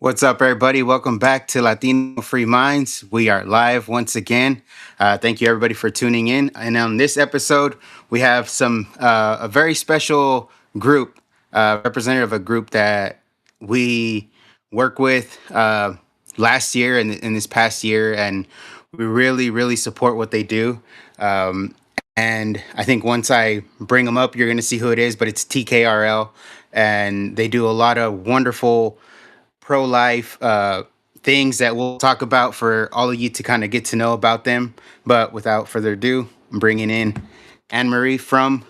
What's up, everybody? Welcome back to Latino Free Minds. We are live once again. Thank you, everybody, for tuning in. And on this episode, we have a very special group, representative of a group that we work with last year and in this past year, and we really, really support what they do. Um, and I think once I bring them up, you're going to see who it is. But it's TKRL, and they do a lot of wonderful pro-life things that we'll talk about for all of you to kind of get to know about them. But without further ado, I'm bringing in Anne Marie from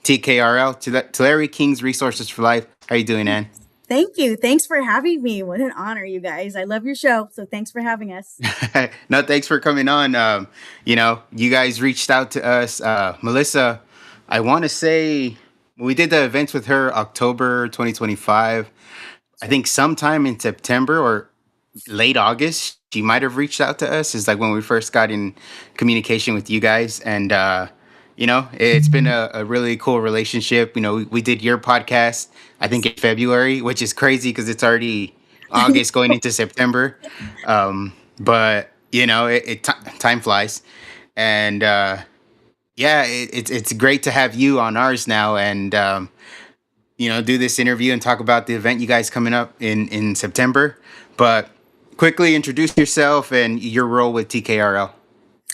TKRL, Tulare Kings Resources for Life. How you doing, Anne? Thank you. Thanks for having me. What an honor, you guys. I love your show. So thanks for having us. No, thanks for coming on. You guys reached out to us. Melissa, I want to say we did the events with her October 2025. I think sometime in September or late August, she might have reached out to us. It's like when we first got in communication with you guys. And, it's been a really cool relationship. We did your podcast, I think in February, which is crazy because it's already August going into September. But time flies. And it's great to have you on ours now. And, do this interview and talk about the event you guys coming up in September. But quickly introduce yourself and your role with TKRL.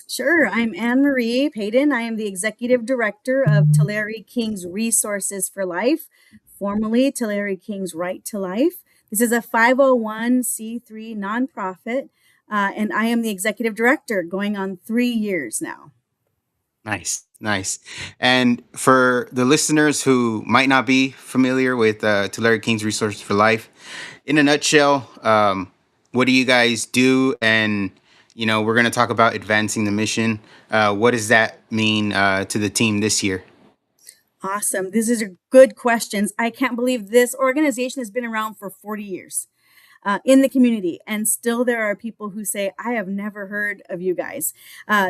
Sure. I'm Anne Marie Payton. I am the Executive Director of Tulare-Kings Resources for Life, formerly Tulare-Kings Right to Life. This is a 501c3 nonprofit, and I am the Executive Director going on 3 years now. Nice, nice. And for the listeners who might not be familiar with Tulare Kings Resources for Life, in a nutshell, what do you guys do? And, we're going to talk about advancing the mission. What does that mean to the team this year? Awesome. These are good questions. I can't believe this organization has been around for 40 years. In the community. And still there are people who say, I have never heard of you guys.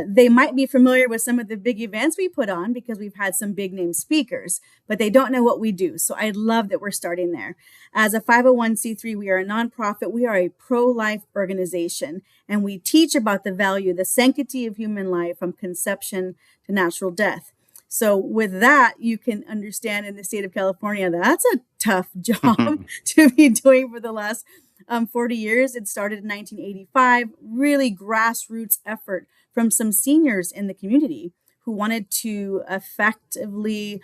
They might be familiar with some of the big events we put on because we've had some big name speakers, but they don't know what we do. So I love that we're starting there. As a 501c3, we are a nonprofit. We are a pro-life organization, and we teach about the value, the sanctity of human life from conception to natural death. So with that, you can understand in the state of California, that's a tough job to be doing for the last 40 years. It started in 1985, really grassroots effort from some seniors in the community who wanted to effectively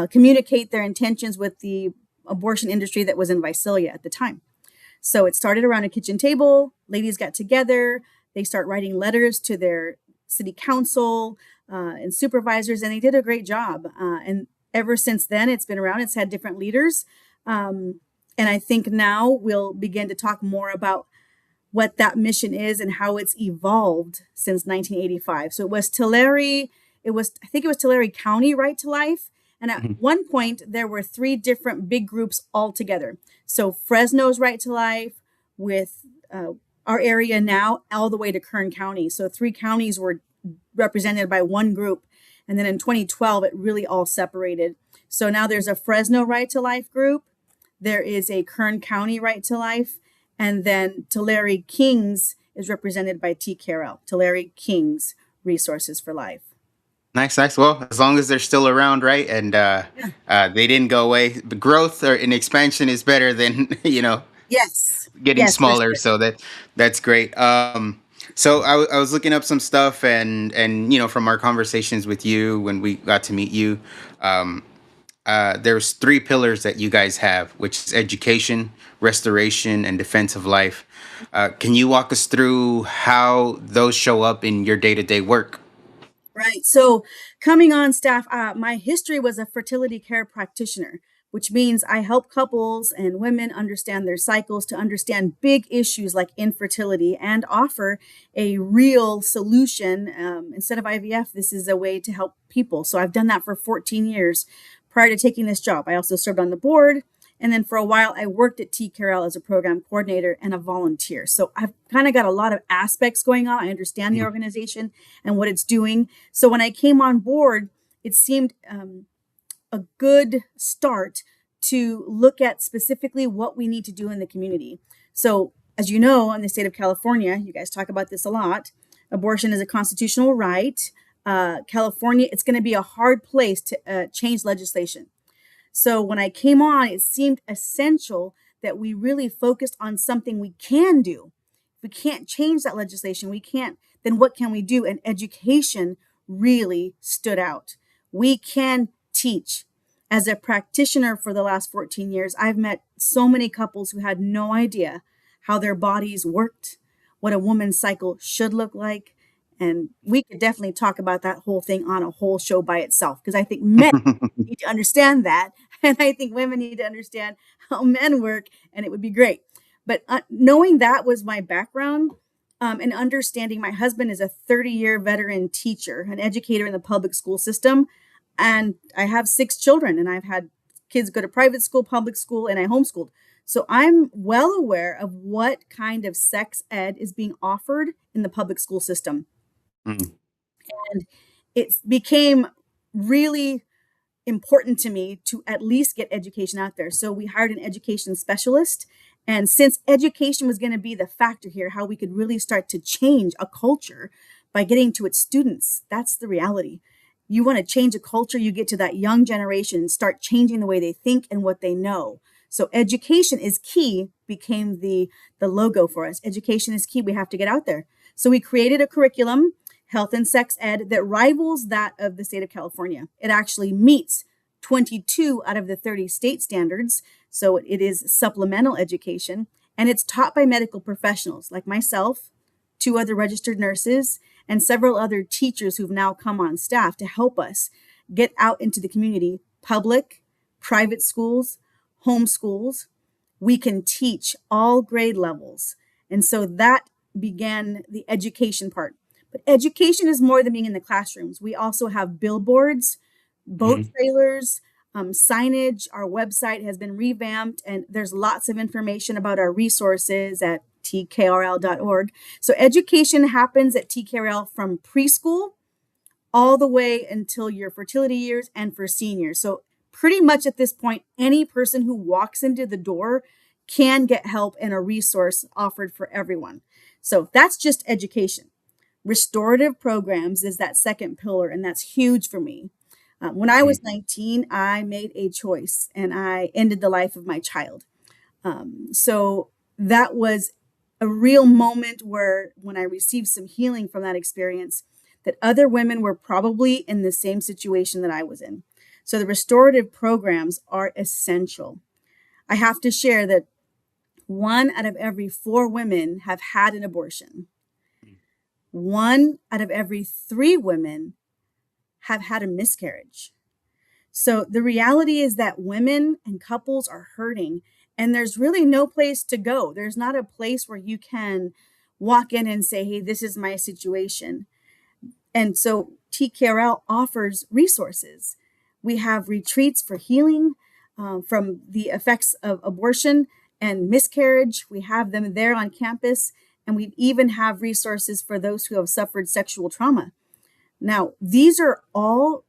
communicate their intentions with the abortion industry that was in Visalia at the time. So it started around a kitchen table. Ladies got together. They start writing letters to their city council and supervisors, and they did a great job. And ever since then, it's been around. It's had different leaders. And I think now we'll begin to talk more about what that mission is and how it's evolved since 1985. So I think it was Tulare County Right to Life. And at one point, there were 3 different big groups all together. So Fresno's Right to Life with our area now all the way to Kern County. So 3 counties were represented by one group. And then in 2012, it really all separated. So now there's a Fresno Right to Life group. There is a Kern County Right to Life, and then Tulare Kings is represented by TKRL, Tulare Kings Resources for Life. Nice, nice. Well, as long as they're still around, right? And they didn't go away. The growth or an expansion is better than, Yes. getting Yes, smaller. So that's great. So I was looking up some stuff and from our conversations with you when we got to meet you, there's 3 pillars that you guys have, which is education, restoration, and defense of life. Can you walk us through how those show up in your day-to-day work? Right. So coming on staff, my history was a fertility care practitioner, which means I help couples and women understand their cycles, to understand big issues like infertility, and offer a real solution. Instead of IVF, this is a way to help people. So I've done that for 14 years prior to taking this job. I also served on the board. And then for a while, I worked at TKRL as a program coordinator and a volunteer. So I've kind of got a lot of aspects going on. I understand the organization and what it's doing. So when I came on board, it seemed a good start to look at specifically what we need to do in the community. So As you know, in the state of California, you guys talk about this a lot. Abortion is a constitutional right. California, it's going to be a hard place to change legislation. So when I came on, it seemed essential that we really focused on something we can do. If we can't change that legislation, we can't, then what can we do? And education really stood out. We can teach. As a practitioner for the last 14 years, I've met so many couples who had no idea how their bodies worked, what a woman's cycle should look like. And we could definitely talk about that whole thing on a whole show by itself, because I think men need to understand that. And I think women need to understand how men work, and it would be great. But knowing that was my background, and understanding my husband is a 30-year veteran teacher, an educator in the public school system. And I have 6 children, and I've had kids go to private school, public school, and I homeschooled. So I'm well aware of what kind of sex ed is being offered in the public school system. Mm. And it became really important to me to at least get education out there. So we hired an education specialist. And since education was going to be the factor here, how we could really start to change a culture by getting to its students, that's the reality. You want to change a culture, you get to that young generation and start changing the way they think and what they know. So education is key became the logo for us. Education is key. We have to get out there. So we created a curriculum, health and sex ed, that rivals that of the state of California. It actually meets 22 out of the 30 state standards. So it is supplemental education, and it's taught by medical professionals like myself, 2 other registered nurses, and several other teachers who've now come on staff to help us get out into the community, public, private schools, homeschools. We can teach all grade levels. And so that began the education part. But education is more than being in the classrooms. We also have billboards, boat Mhm. trailers, signage. Our website has been revamped, and there's lots of information about our resources at tkrl.org. So education happens at TKRL from preschool all the way until your fertility years and for seniors. So pretty much at this point, any person who walks into the door can get help and a resource offered for everyone. So that's just education. Restorative programs is that second pillar, and that's huge for me. When I was 19, I made a choice and I ended the life of my child. So that was a real moment where, when I received some healing from that experience, that other women were probably in the same situation that I was in. So the restorative programs are essential. I have to share that 1 out of every 4 women have had an abortion. 1 out of every 3 women have had a miscarriage. So the reality is that women and couples are hurting, and there's really no place to go. There's not a place where you can walk in and say, hey, this is my situation. And so TKRL offers resources. We have retreats for healing from the effects of abortion and miscarriage. We have them there on campus, and we even have resources for those who have suffered sexual trauma. Now, these are all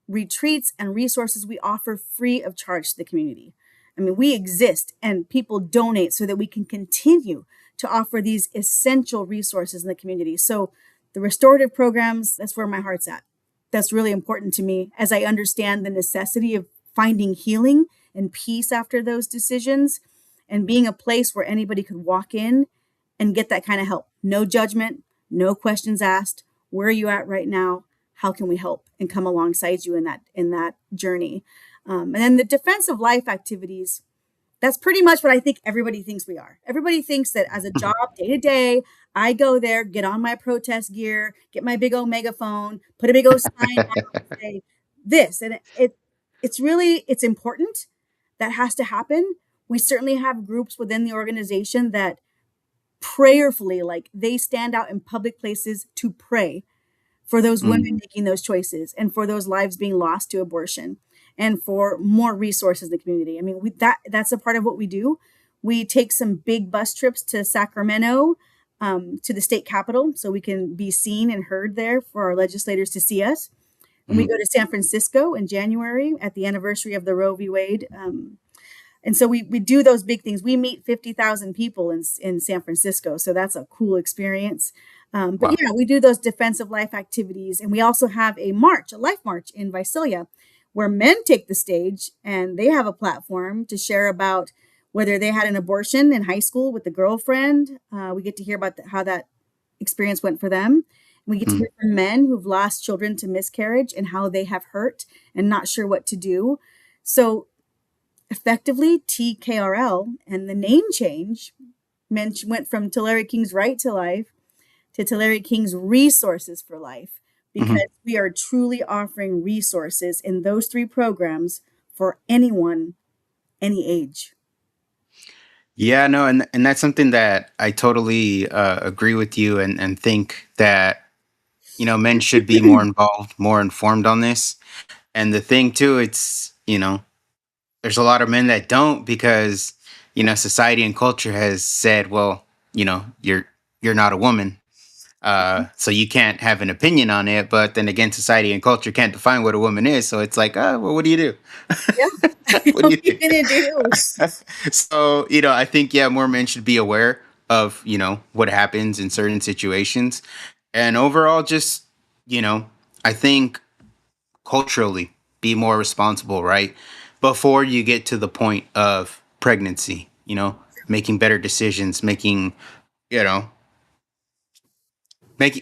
retreats and resources we offer free of charge to the community. I mean, we exist and people donate so that we can continue to offer these essential resources in the community. So the restorative programs, that's where my heart's at. That's really important to me as I understand the necessity of finding healing and peace after those decisions, and being a place where anybody could walk in and get that kind of help. No judgment, no questions asked. Where are you at right now? How can we help and come alongside you in that journey? And then the defensive life activities, that's pretty much what I think everybody thinks we are. Everybody thinks that as a job, day to day, I go there, get on my protest gear, get my big old megaphone, put a big old sign out, and say this. And it's important. That has to happen. We certainly have groups within the organization that prayerfully, like, they stand out in public places to pray for those women making those choices, and for those lives being lost to abortion, and for more resources in the community. I mean, that's a part of what we do. We take some big bus trips to Sacramento, to the state capitol, so we can be seen and heard there for our legislators to see us. And we go to San Francisco in January at the anniversary of the Roe v. Wade And so we do those big things. We meet 50,000 people in San Francisco. So that's a cool experience. But Wow. yeah, we do those defensive life activities. And we also have a march, a life march in Visalia, where men take the stage and they have a platform to share about whether they had an abortion in high school with a girlfriend. We get to hear about how that experience went for them. We get to Mm. hear from men who've lost children to miscarriage and how they have hurt and not sure what to do. So effectively, TKRL and the name change went from Tulare-Kings Right to Life to Tulare-Kings Resources for Life, Mhm. because we are truly offering resources in those three programs for anyone, any age. Yeah, no, and that's something that I totally agree with you, and think that men should be more involved, more informed on this. And the thing too, it's there's a lot of men that don't, because society and culture has said, well, you're not a woman, so you can't have an opinion on it. But then again, society and culture can't define what a woman is, so it's like, well, what do you do? Yeah. What do What are you you do? going to do? So I think, yeah, more men should be aware of what happens in certain situations, and overall, just you know I think culturally be more responsible, right? Before you get to the point of pregnancy, making better decisions, you know,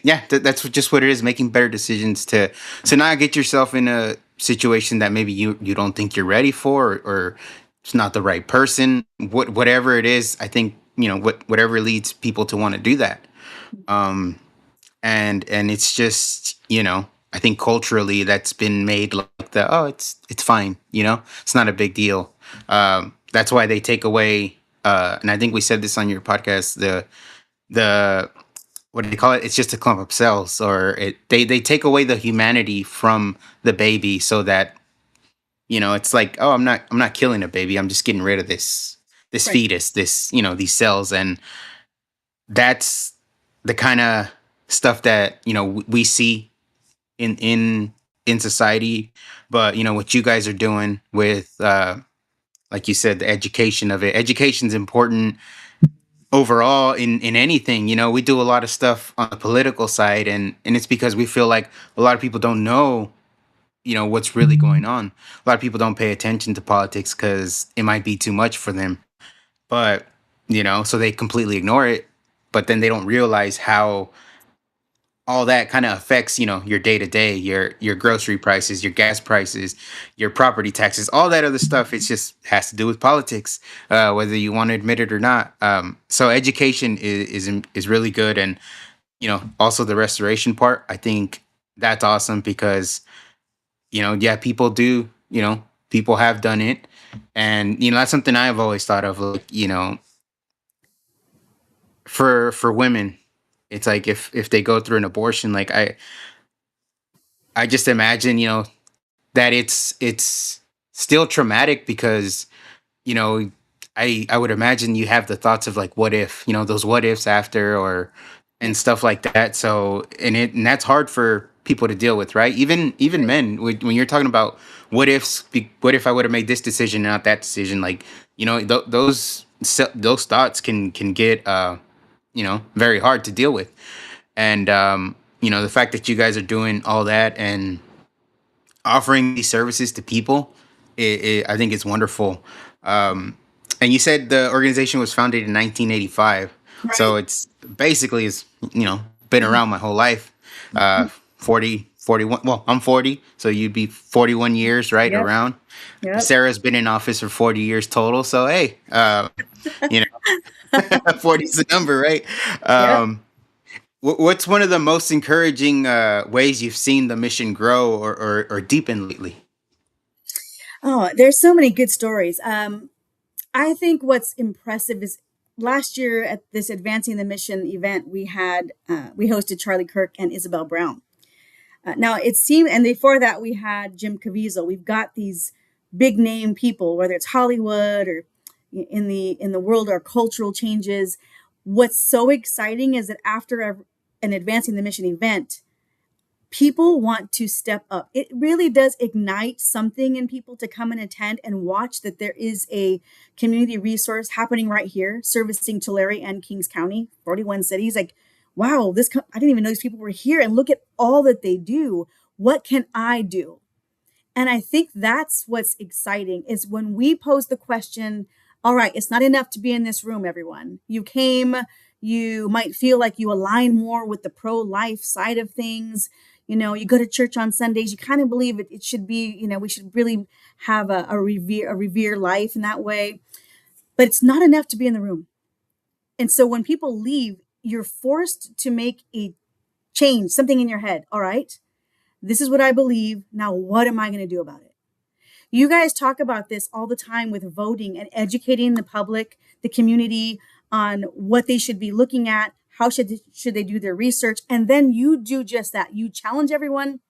yeah, that's just what it is, making better decisions to not get yourself in a situation that maybe you don't think you're ready for, or it's not the right person, whatever it is. I think, whatever leads people to want to do that. Um, and it's just, I think culturally that's been made like the, oh, it's fine, it's not a big deal. That's why they take away, and I think we said this on your podcast, the what do they call it, it's just a clump of cells, or they take away the humanity from the baby, so that it's like, oh, I'm not killing a baby, I'm just getting rid of this Right. fetus, this, these cells. And that's the kind of stuff that we see in society. But what you guys are doing with, like you said, the education of it, education's important overall in anything. We do a lot of stuff on the political side, and it's because we feel like a lot of people don't know what's really going on. A lot of people don't pay attention to politics because it might be too much for them. But so they completely ignore it, but then they don't realize how all that kind of affects your day to day, your grocery prices, your gas prices, your property taxes, all that other stuff. It just has to do with politics, whether you want to admit it or not. So education is really good. And also the restoration part, I think that's awesome, because yeah, people do, people have done it. And that's something I've always thought of, like, for women, it's like, if they go through an abortion, like, I just imagine, that it's still traumatic, because you know I would imagine you have the thoughts of, like, what if, those what ifs after, or Yeah. and stuff like that. So, and that's hard for people to deal with, right? Even Right. men, when you're talking about what ifs, what if I would have made this decision and not that decision, like, those thoughts can get very hard to deal with. And the fact that you guys are doing all that and offering these services to people, I think it's wonderful. Um, and you said the organization was founded in 1985, so Right. it's basically is been Mhm. around my whole life. 40, 41. Well, I'm 40, so you'd be 41 years, right Yep. around. Yep. Sarah's been in office for 40 years total. So hey, you 40 is the number, right? Yep. Um, what's one of the most encouraging ways you've seen the mission grow, or deepen lately? Oh, there's so many good stories. I think what's impressive is last year at this Advancing the Mission event, we hosted Charlie Kirk and Isabel Brown. Now it seemed, and before that we had Jim Caviezel. We've got these big name people, whether it's Hollywood or in the world or cultural changes. What's so exciting is that after an Advancing the Mission event, People want to step up. It really does ignite something in people to come and attend and watch that there is a community resource happening right here, servicing Tulare and Kings County, 41 cities. Like, wow, I didn't even know these people were here, and look at all that they do. What can I do? And I think that's what's exciting is when we pose the question, all right, it's not enough to be in this room, everyone. You came, you might feel like you align more with the pro-life side of things. You go to church on Sundays, you kind of believe it should be, we should really have a revere life in that way. But it's not enough to be in the room. And so when people leave, you're forced to make a change, something in your head. All right, this is what I believe. Now, what am I going to do about it? You guys talk about this all the time with voting and educating the public, the community on what they should be looking at, how should they do their research, and then you do just that. You challenge everyone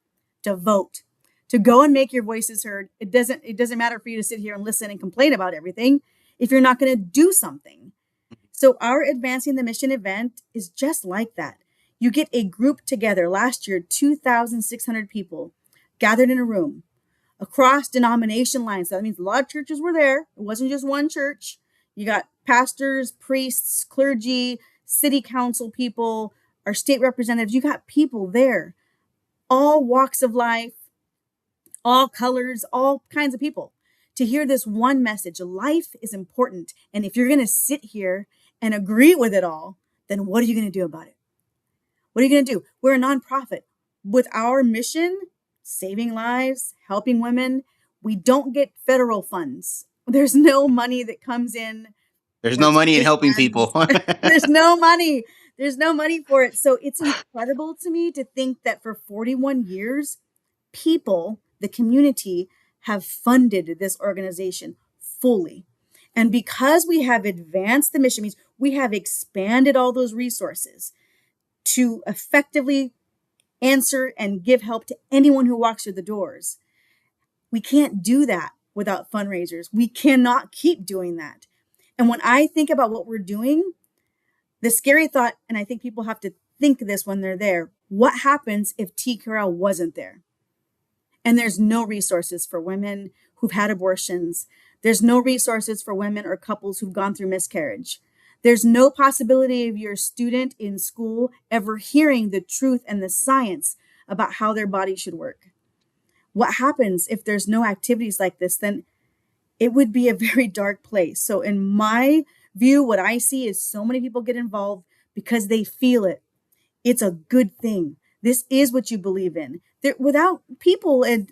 to vote, to go and make your voices heard. It doesn't matter for you to sit here and listen and complain about everything if you're not going to do something. So our Advancing the Mission event is just like that. You get a group together. Last year, 2,600 people gathered in a room across denomination lines. That means a lot of churches were there. It wasn't just one church. You got pastors, priests, clergy, city council people, our state representatives. You got people there, all walks of life, all colors, all kinds of people, to hear this one message. Life is important. And if you're going to sit here and agree with it all, then what are you going to do about it? What are you going to do? We're a nonprofit. With our mission, saving lives, helping women, we don't get federal funds. There's no money that comes in There's or no money in state helping funds. people. There's no money. There's no money for it. So it's incredible to me to think that for 41 years, people, the community, have funded this organization fully. And because we have advanced the mission, means we have expanded all those resources to effectively answer and give help to anyone who walks through the doors. We can't do that without fundraisers. We cannot keep doing that. And when I think about what we're doing, the scary thought, and I think people have to think this when they're there, what happens if TKRL wasn't there? And there's no resources for women who've had abortions. There's no resources for women or couples who've gone through miscarriage. There's no possibility of your student in school ever hearing the truth and the science about how their body should work. What happens if there's no activities like this? Then it would be a very dark place. So in my view, what I see is so many people get involved because they feel it. It's a good thing. This is what you believe in. Without people and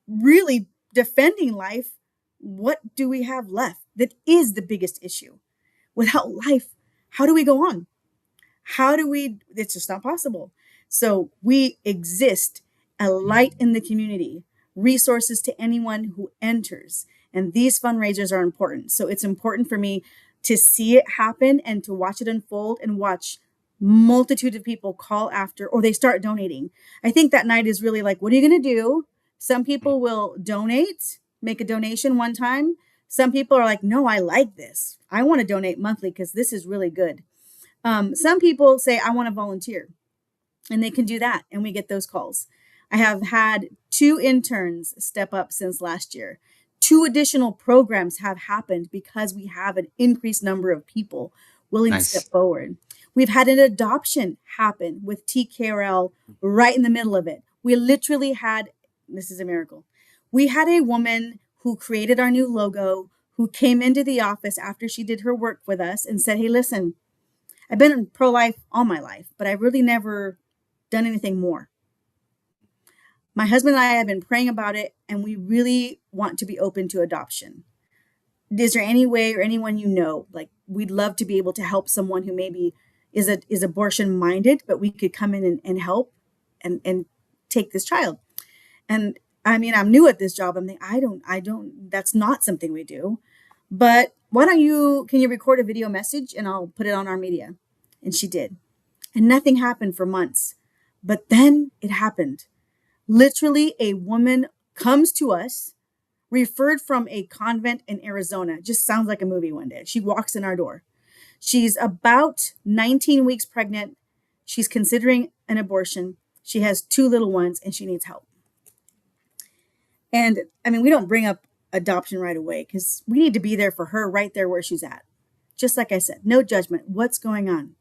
really defending life, what do we have left? That is the biggest issue. Without life, how do we go on? It's just not possible. So we exist, a light in the community, resources to anyone who enters. And these fundraisers are important. So it's important for me to see it happen and to watch it unfold and watch multitude of people call after, or they start donating. I think that night is really like, what are you going to do? Some people will donate, make a donation one time. Some people are like, no, I like this. I want to donate monthly because this is really good. Some people say, I want to volunteer, and they can do that. And we get those calls. I have had 2 interns step up since last year. 2 additional programs have happened because we have an increased number of people willing to step forward. We've had an adoption happen with TKRL right in the middle of it. We literally had, this is a miracle. We had a woman who created our new logo, who came into the office after she did her work with us and said, hey, listen, I've been pro-life all my life, but I've really never done anything more. My husband and I have been praying about it, and we really want to be open to adoption. Is there any way or anyone like we'd love to be able to help someone who maybe is abortion minded, but we could come in and help and take this child. And I mean, I'm new at this job. I'm thinking, I don't, that's not something we do. But can you record a video message and I'll put it on our media? And she did. And nothing happened for months. But then it happened. Literally, a woman comes to us, referred from a convent in Arizona. Just sounds like a movie one day. She walks in our door. She's about 19 weeks pregnant. She's considering an abortion. She has 2 little ones and she needs help. And I mean, we don't bring up adoption right away because we need to be there for her right there where she's at. Just like I said, no judgment. What's going on?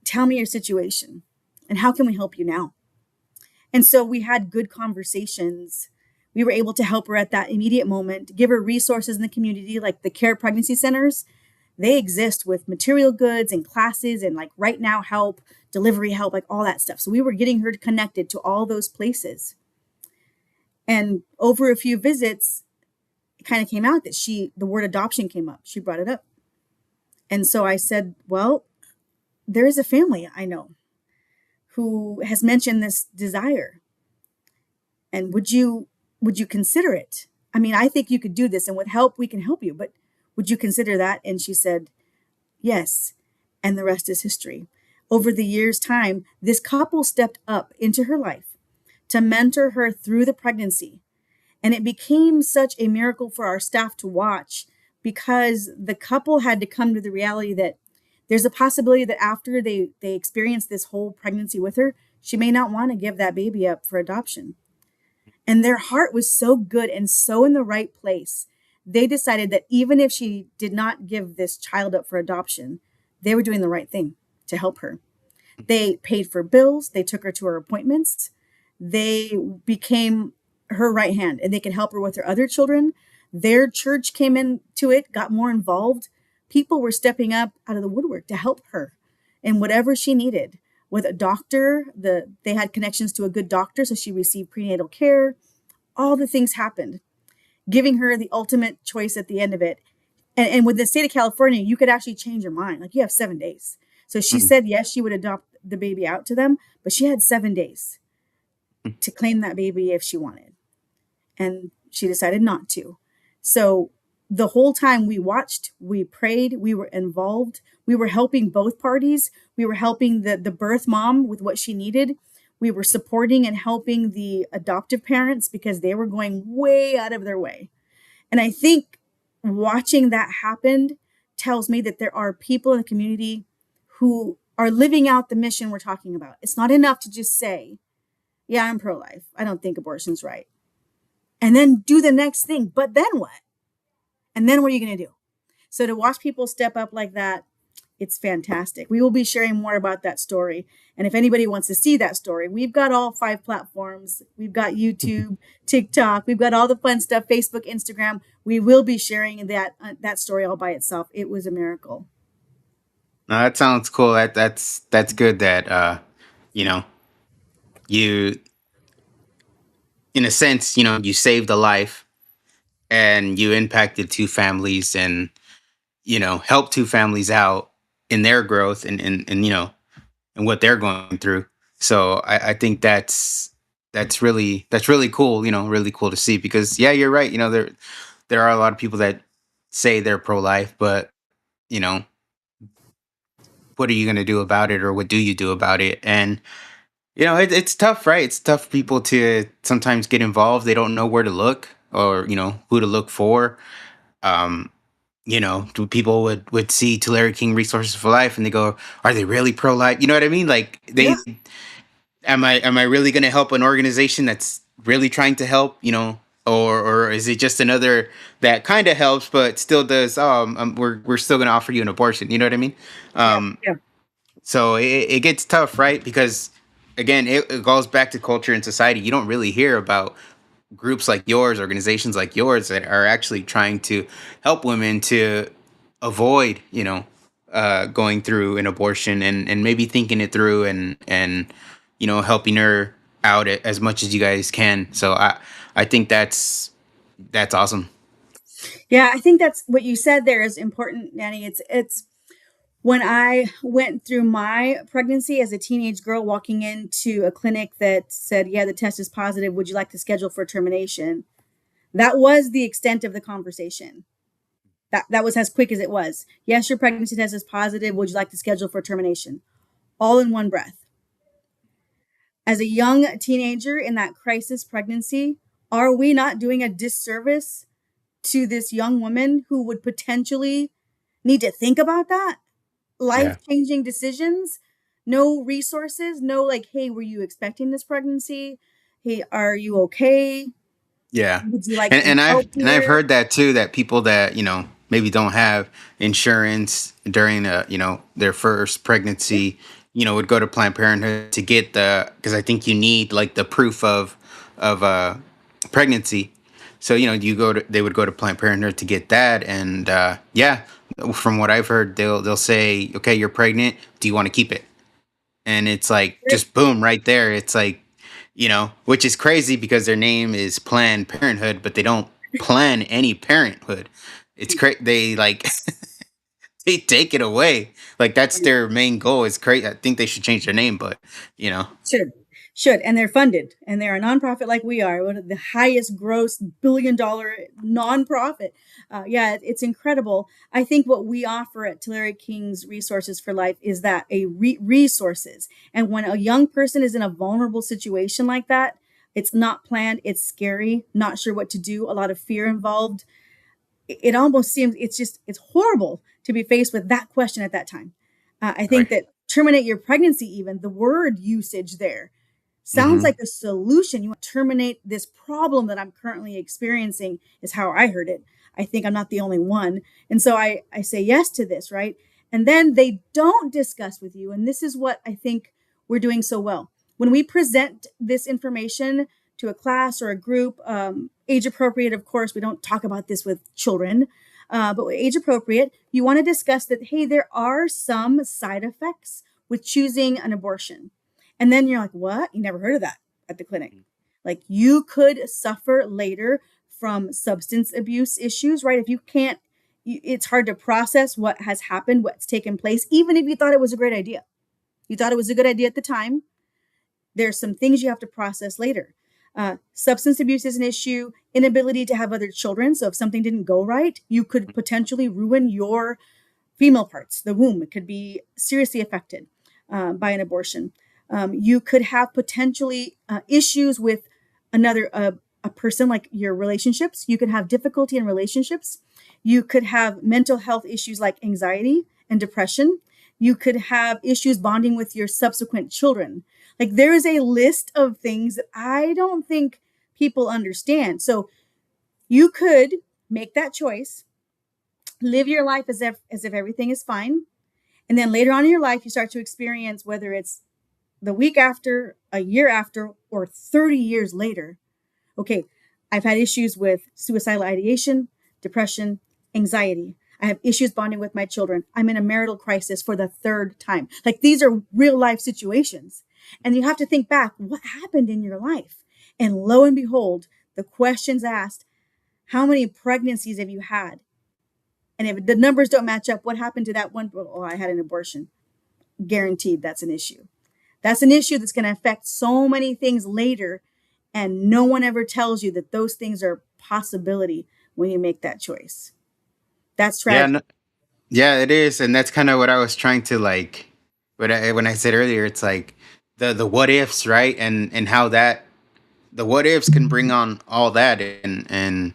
Tell me your situation and how can we help you now? And so we had good conversations. We were able to help her at that immediate moment, give her resources in the community, like the care pregnancy centers. They exist with material goods and classes and like right now help, delivery help, like all that stuff. So we were getting her connected to all those places. And over a few visits, it kind of came out that the word adoption came up. She brought it up. And so I said, well, there is a family I know who has mentioned this desire. And would you consider it? I mean, I think you could do this, and with help, we can help you, but would you consider that? And she said, yes. And the rest is history. Over the years' time, this couple stepped up into her life to mentor her through the pregnancy. And it became such a miracle for our staff to watch because the couple had to come to the reality that there's a possibility that after they experience this whole pregnancy with her, she may not want to give that baby up for adoption. And their heart was so good and so in the right place. They decided that even if she did not give this child up for adoption, they were doing the right thing to help her. They paid for bills. They took her to her appointments. They became her right hand and they could help her with her other children. Their church came into it, got more involved. People were stepping up out of the woodwork to help her in whatever she needed. With a doctor, they had connections to a good doctor, so she received prenatal care. All the things happened, giving her the ultimate choice at the end of it. And with the state of California, you could actually change your mind. Like you have 7 days. So she said, yes, she would adopt the baby out to them, but she had 7 days to claim that baby if she wanted. And she decided not to. So the whole time we watched, we prayed, we were involved, we were helping both parties. We were helping the birth mom with what she needed. We were supporting and helping the adoptive parents because they were going way out of their way. And I think watching that happen tells me that there are people in the community who are living out the mission we're talking about. It's not enough to just say, yeah, I'm pro-life. I don't think abortion's right. And then do the next thing. But then what? And then what are you going to do? So to watch people step up like that, it's fantastic. We will be sharing more about that story. And if anybody wants to see that story, we've got all 5 platforms. We've got YouTube, TikTok. We've got all the fun stuff, Facebook, Instagram. We will be sharing that story all by itself. It was a miracle. No, that sounds cool. That's good that you know, you in a sense, you saved a life and you impacted 2 families and helped 2 families out in their growth and and what they're going through. So I think that's really cool, really cool to see because yeah, you're right. There are a lot of people that say they're pro life, but you know, what are you gonna do about it or what do you do about it? And it's tough, right? It's tough for people to sometimes get involved. They don't know where to look or, who to look for. Um, people would see Tulare King Resources for Life and they go, are they really pro life? You know what I mean? Like Yeah. am I really gonna help an organization that's really trying to help, or is it just another that kind of helps but still does, we're still gonna offer you an abortion, you know what I mean? Yeah. Um, Yeah. so it gets tough, right? Because again, it goes back to culture and society. You don't really hear about groups like yours, organizations like yours that are actually trying to help women to avoid, going through an abortion and maybe thinking it through and helping her out as much as you guys can. So I think that's awesome. Yeah. I think that's what you said there is important, Nanny. It's when I went through my pregnancy as a teenage girl, walking into a clinic that said, yeah, the test is positive. Would you like to schedule for termination? That was the extent of the conversation. That was as quick as it was. Yes, your pregnancy test is positive. Would you like to schedule for termination? All in one breath. As a young teenager in that crisis pregnancy, are we not doing a disservice to this young woman who would potentially need to think about that? Yeah. Life-changing decisions No resources, no like, hey, were you expecting this pregnancy? Hey, are you okay? Yeah. Would you like And some and help I've here? heard that too, that people that, maybe don't have insurance during their first Yep, pregnancy, would go to Planned Parenthood to get because I think you need like the proof of pregnancy. So, they would go to Planned Parenthood to get that. And yeah, from what I've heard, they'll say, okay, you're pregnant. Do you want to keep it? And it's like right. just boom right there. It's like, which is crazy because their name is Planned Parenthood, but they don't plan any parenthood. It's crazy. They like they take it away. Like that's their main goal. It's crazy. I think they should change their name, but you know, Should. Should. And they're funded. And they're a nonprofit like we are, one of the highest gross $1 billion nonprofit. Yeah, it's incredible. I think what we offer at Tulare-Kings Resources for Life is that resources. And when a young person is in a vulnerable situation like that, it's not planned, it's scary, not sure what to do, a lot of fear involved. It almost seems it's horrible to be faced with that question at that time. I think right. that terminate your pregnancy, even the word usage there sounds Mm-hmm. like a solution. You want to terminate this problem that I'm currently experiencing, is how I heard it. I think I'm not the only one. And so I say yes to this, right? And then they don't discuss with you. And this is what I think we're doing so well. When we present this information to a class or a group, age appropriate, of course, we don't talk about this with children, but age appropriate, you want to discuss that, hey, there are some side effects with choosing an abortion. And then you're like, what? You never heard of that at the clinic. Like you could suffer later from substance abuse issues, right? If you can't, it's hard to process what has happened, what's taken place, even if you thought it was a great idea. You thought it was a good idea at the time. There's some things you have to process later. Substance abuse is an issue, inability to have other children. So if something didn't go right, you could potentially ruin your female parts, the womb. It could be seriously affected by an abortion. You could have potentially issues with another a person, like your relationships. You could have difficulty in relationships. You could have mental health issues like anxiety and depression. You could have issues bonding with your subsequent children. Like there is a list of things that I don't think people understand. So you could make that choice, live your life as if everything is fine, and then later on in your life you start to experience, whether it's the week after, a year after, or 30 years later, okay, I've had issues with suicidal ideation, depression, anxiety. I have issues bonding with my children. I'm in a marital crisis for the third time. Like these are real life situations. And you have to think back, what happened in your life? And lo and behold, the questions asked, how many pregnancies have you had? And if the numbers don't match up, what happened to that one? Oh, I had an abortion. Guaranteed that's an issue. That's an issue that's going to affect so many things later. And no one ever tells you that those things are a possibility when you make that choice. That's Yeah, tragic. no, yeah, it is, and that's kind of what I was trying to like. When I said earlier, it's like the what ifs, right? And how that the what ifs can bring on all that, and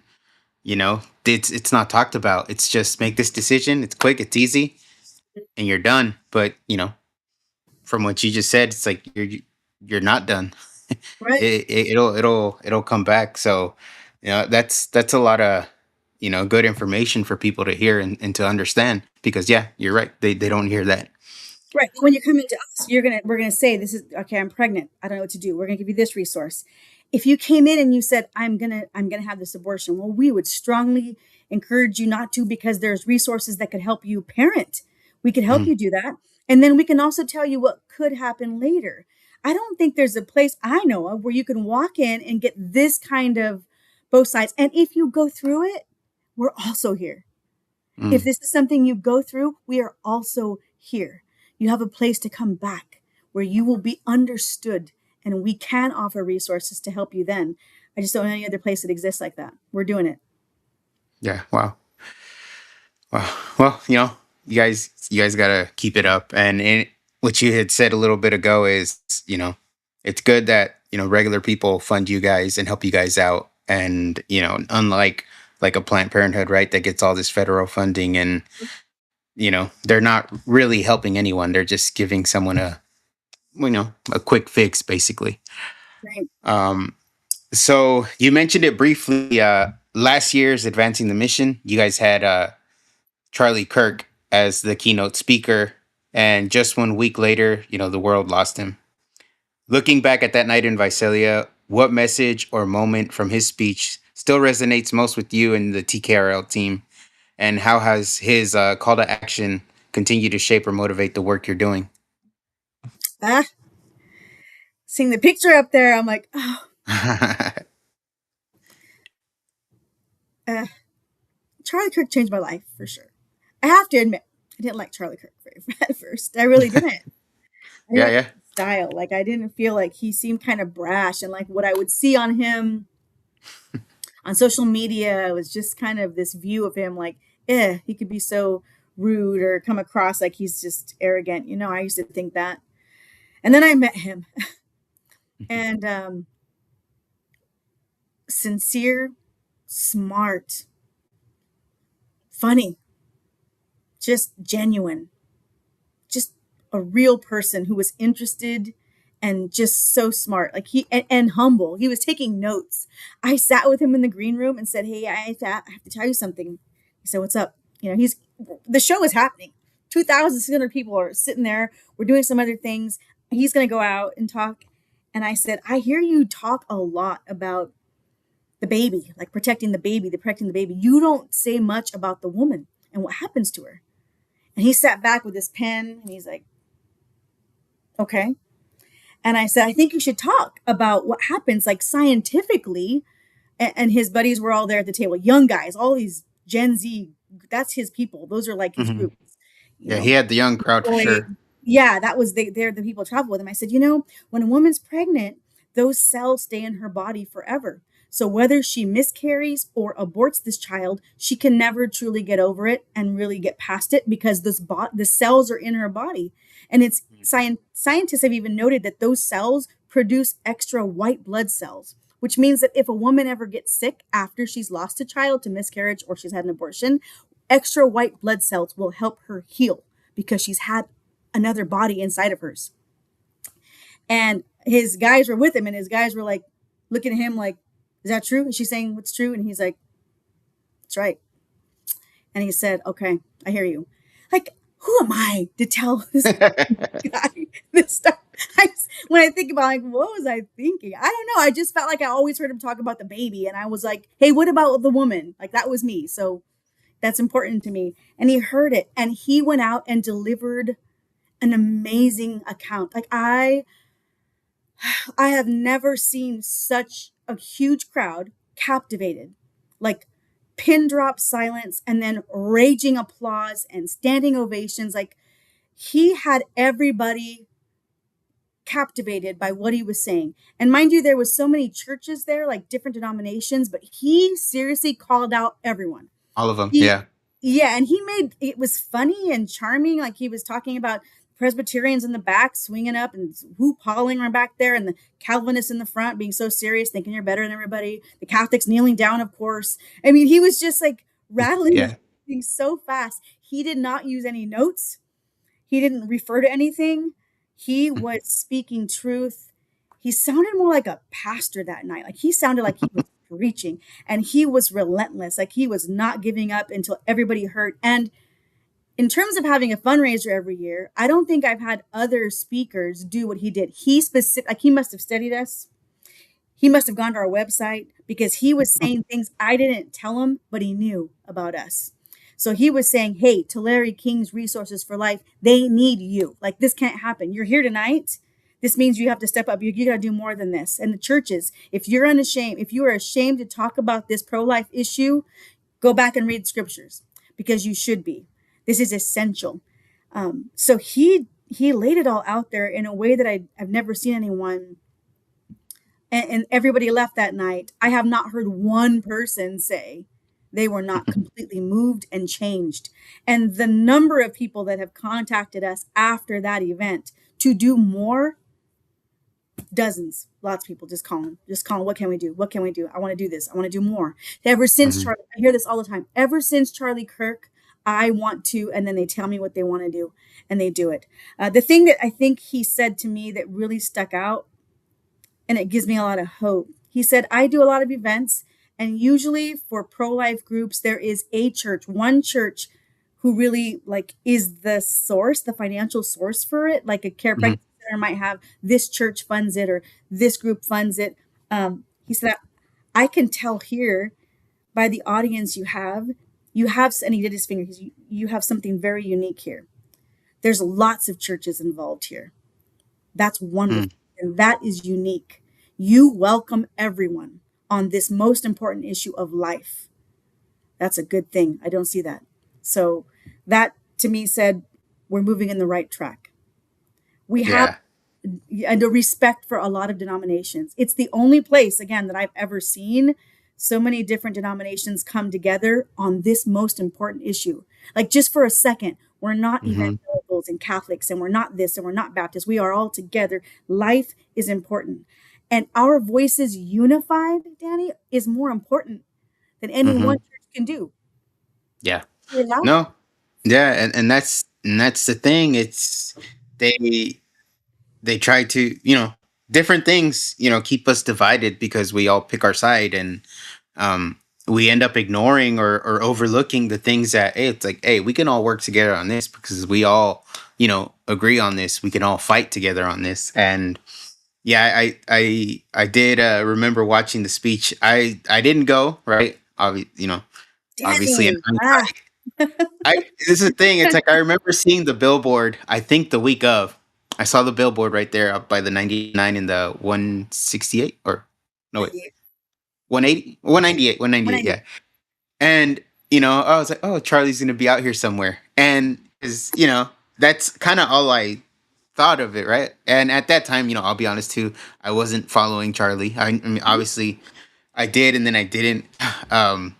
it's not talked about. It's just make this decision. It's quick, it's easy, and you're done. But from what you just said, it's like you're not done. Right. It'll come back. So that's a lot of good information for people to hear and to understand, because yeah, you're right, they don't hear that. Right. When you come into us, we're gonna say, this is okay, I'm pregnant. I don't know what to do. We're gonna give you this resource. If you came in and you said, I'm gonna have this abortion, well, we would strongly encourage you not to, because there's resources that could help you parent. We could help Mhm. you do that. And then we can also tell you what could happen later. I don't think there's a place I know of where you can walk in and get this kind of both sides. And if you go through it, we're also here. If Mm. this is something you go through, we are also here. You have a place to come back where you will be understood, and we can offer resources to help you then. I just don't know any other place that exists like that. We're doing it. Yeah, wow. Well, you guys gotta keep it up. And what you had said a little bit ago is, it's good that regular people fund you guys and help you guys out. And unlike like a Planned Parenthood, right, that gets all this federal funding, and they're not really helping anyone. They're just giving someone a quick fix, basically. Right. Um, so you mentioned it briefly. Last year's Advancing the Mission, you guys had Charlie Kirk as the keynote speaker, and just 1 week later, the world lost him. Looking back at that night in Visalia, what message or moment from his speech still resonates most with you and the TKRL team? And how has his call to action continued to shape or motivate the work you're doing? Ah, seeing the picture up there, I'm like, oh, uh, Charlie Kirk changed my life for sure. I have to admit, I didn't like Charlie Kirk very at first. I really didn't. I didn't Yeah, like yeah. his style. Like I didn't feel like he seemed kind of brash, and like what I would see on him on social media was just kind of this view of him like, he could be so rude or come across like he's just arrogant. I used to think that. And then I met him, and sincere, smart, funny, just genuine, just a real person who was interested and just so smart, like and humble. He was taking notes. I sat with him in the green room and said, hey, I have to tell you something. He said, what's up? The show is happening. 2,600 people are sitting there. We're doing some other things. He's going to go out and talk. And I said, I hear you talk a lot about the baby, like protecting the baby. You don't say much about the woman and what happens to her. And he sat back with his pen and he's like, okay. And I said, I think you should talk about what happens like scientifically. And his buddies were all there at the table, young guys, all these Gen Z, that's his people. Those are like his Hmm. groups, you Yeah, know, he had the young crowd for boy. sure. Yeah, that was they're the people travel with him. I said, when a woman's pregnant, those cells stay in her body forever. So whether she miscarries or aborts this child, she can never truly get over it and really get past it because the cells are in her body. And scientists have even noted that those cells produce extra white blood cells, which means that if a woman ever gets sick after she's lost a child to miscarriage or she's had an abortion, extra white blood cells will help her heal because she's had another body inside of hers. And his guys were with him, and his guys were like looking at him like, is that true? And she's saying what's true? And he's like, that's right. And he said, okay, I hear you. Like, who am I to tell this guy this stuff? When I think about like, what was I thinking? I don't know. I just felt like I always heard him talk about the baby. And I was like, hey, what about the woman? Like that was me. So that's important to me. And he heard it and he went out and delivered an amazing account. Like I have never seen such a huge crowd captivated, like pin drop silence and then raging applause and standing ovations. Like he had everybody captivated by what he was saying. And mind you, there was so many churches there, like different denominations, but he seriously called out everyone. All of them. He, Yeah. yeah, and he made it was funny and charming. Like he was talking about Presbyterians in the back swinging up and whoop hauling are back there, and the Calvinists in the front being so serious, thinking you're better than everybody. The Catholics kneeling down, of course. I mean, he was just like rattling Yeah. things so fast. He did not use any notes. He didn't refer to anything. He was speaking truth. He sounded more like a pastor that night. Like he sounded like he was preaching and he was relentless. Like he was not giving up until everybody heard. And in terms of having a fundraiser every year, I don't think I've had other speakers do what he did. Like he must have studied us. He must have gone to our website because he was saying things I didn't tell him, but he knew about us. So he was saying, hey, Tulare-Kings Resources for Life, they need you. Like this can't happen. You're here tonight. This means you have to step up. You got to do more than this. And the churches, if you're unashamed, if you are ashamed to talk about this pro-life issue, go back and read scriptures because you should be. This is essential. So he laid it all out there in a way that I've never seen anyone. And everybody left that night. I have not heard one person say they were not completely moved and changed. And the number of people that have contacted us after that event to do more, dozens, lots of people just calling. What can we do? What can we do? I want to do this. I want to do more. Ever since Hmm. Charlie, I hear this all the time. Ever since Charlie Kirk, I want to, and then they tell me what they want to do, and they do it. The thing that I think he said to me that really stuck out, and it gives me a lot of hope. He said, I do a lot of events, and usually for pro-life groups, there is a church, one church who really like is the source, the financial source for it. Like a care Hmm. pregnancy center might have this church funds it or this group funds it. He said, I can tell here by the audience you have, and he did his finger, you have something very unique here. There's lots of churches involved here. That's wonderful. Mm. And that is unique. You welcome everyone on this most important issue of life. That's a good thing. I don't see that. So that to me said, we're moving in the right track. We have Yeah. and a respect for a lot of denominations. It's the only place, again, that I've ever seen so many different denominations come together on this most important issue. Like, just for a second, we're not Hmm. evangelicals and Catholics, and we're not this, and we're not Baptists. We are all together. Life is important. And our voices unified, Danny, is more important than any one Hmm. church can do. Yeah. We're allowed. No. Yeah, and that's the thing. It's they they try to, different things, keep us divided because we all pick our side, and um we end up ignoring or overlooking the things that, hey, it's like, hey, we can all work together on this because we all, agree on this. We can all fight together on this. And yeah, I did remember watching the speech. I didn't go, right? Obviously in Danny. Ah, hindsight. This is the thing. It's like I remember seeing the billboard. I think the week of, I saw the billboard right there up by the 99 and the 168, or no, wait, 98. 180, 198, 198. 198. Yeah, and I was like, oh, Charlie's gonna be out here somewhere, and is that's kind of all I thought of it, right? And at that time, I'll be honest too, I wasn't following Charlie. I mean, Mhm, obviously, I did, and then I didn't. Um,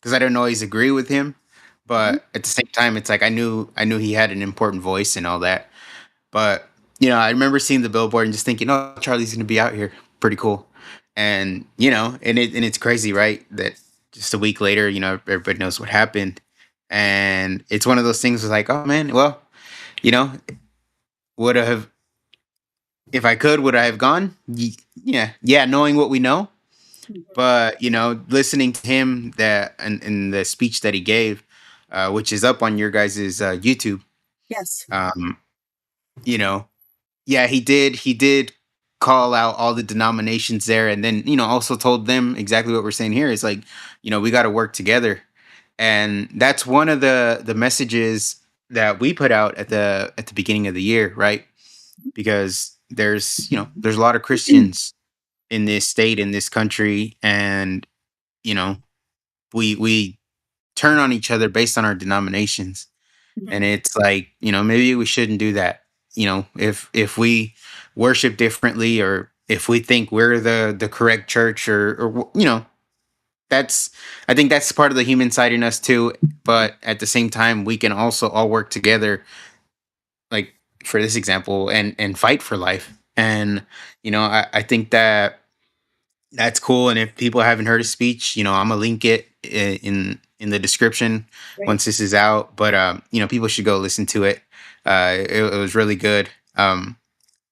because I don't always agree with him. mhm, But at the same time, it's like I knew he had an important voice and all that. But I remember seeing the billboard and just thinking, oh, Charlie's gonna be out here, pretty cool. And it's crazy, right? That just a week later, everybody knows what happened, and it's one of those things. Was like, oh man, well, you know, would I have, if I could, would I have gone? Yeah, knowing what we know. mhm. But listening to him, that and in the speech that he gave, which is up on your guys' YouTube. Yes. um you know yeah, he did call out all the denominations there, and then also told them exactly what we're saying here. Is like, we got to work together. And that's one of the messages that we put out at the beginning of the year, right? Because there's a lot of Christians in this state, in this country, and you know we turn on each other based on our denominations. And Mhm. it's like, maybe we shouldn't do that. If we worship differently, or if we think we're the correct church, or that's, I think that's part of the human side in us too. But at the same time, we can also all work together, like for this example, and fight for life. And I think that's cool. And if people haven't heard his speech, I'm gonna link it in the description Right. once this is out. But people should go listen to it. It was really good.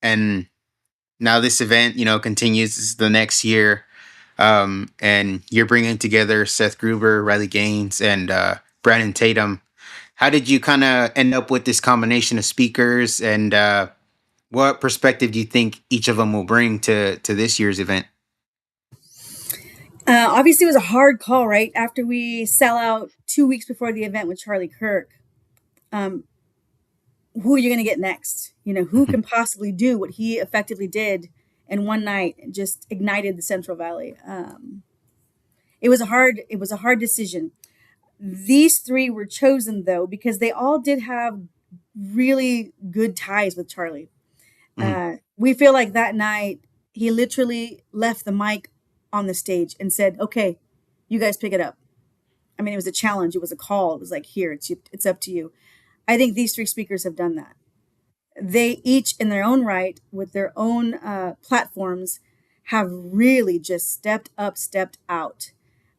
And now this event, continues. This is the next year. And you're bringing together Seth Gruber, Riley Gaines, and Brandon Tatum. How did you kind of end up with this combination of speakers, and what perspective do you think each of them will bring to this year's event? Obviously, it was a hard call, right? After we sell out 2 weeks before the event with Charlie Kirk, um, who are you going to get next? Who can possibly do what he effectively did in one night and just ignited the Central Valley? It was a hard decision. These three were chosen though because they all did have really good ties with Charlie. Mhm. We feel like that night he literally left the mic on the stage and said, "Okay, you guys pick it up." I mean, it was a challenge. It was a call. It was like, "Here, it's up to you." I think these three speakers have done that. They each, in their own right, with their own platforms, have really just stepped up, stepped out.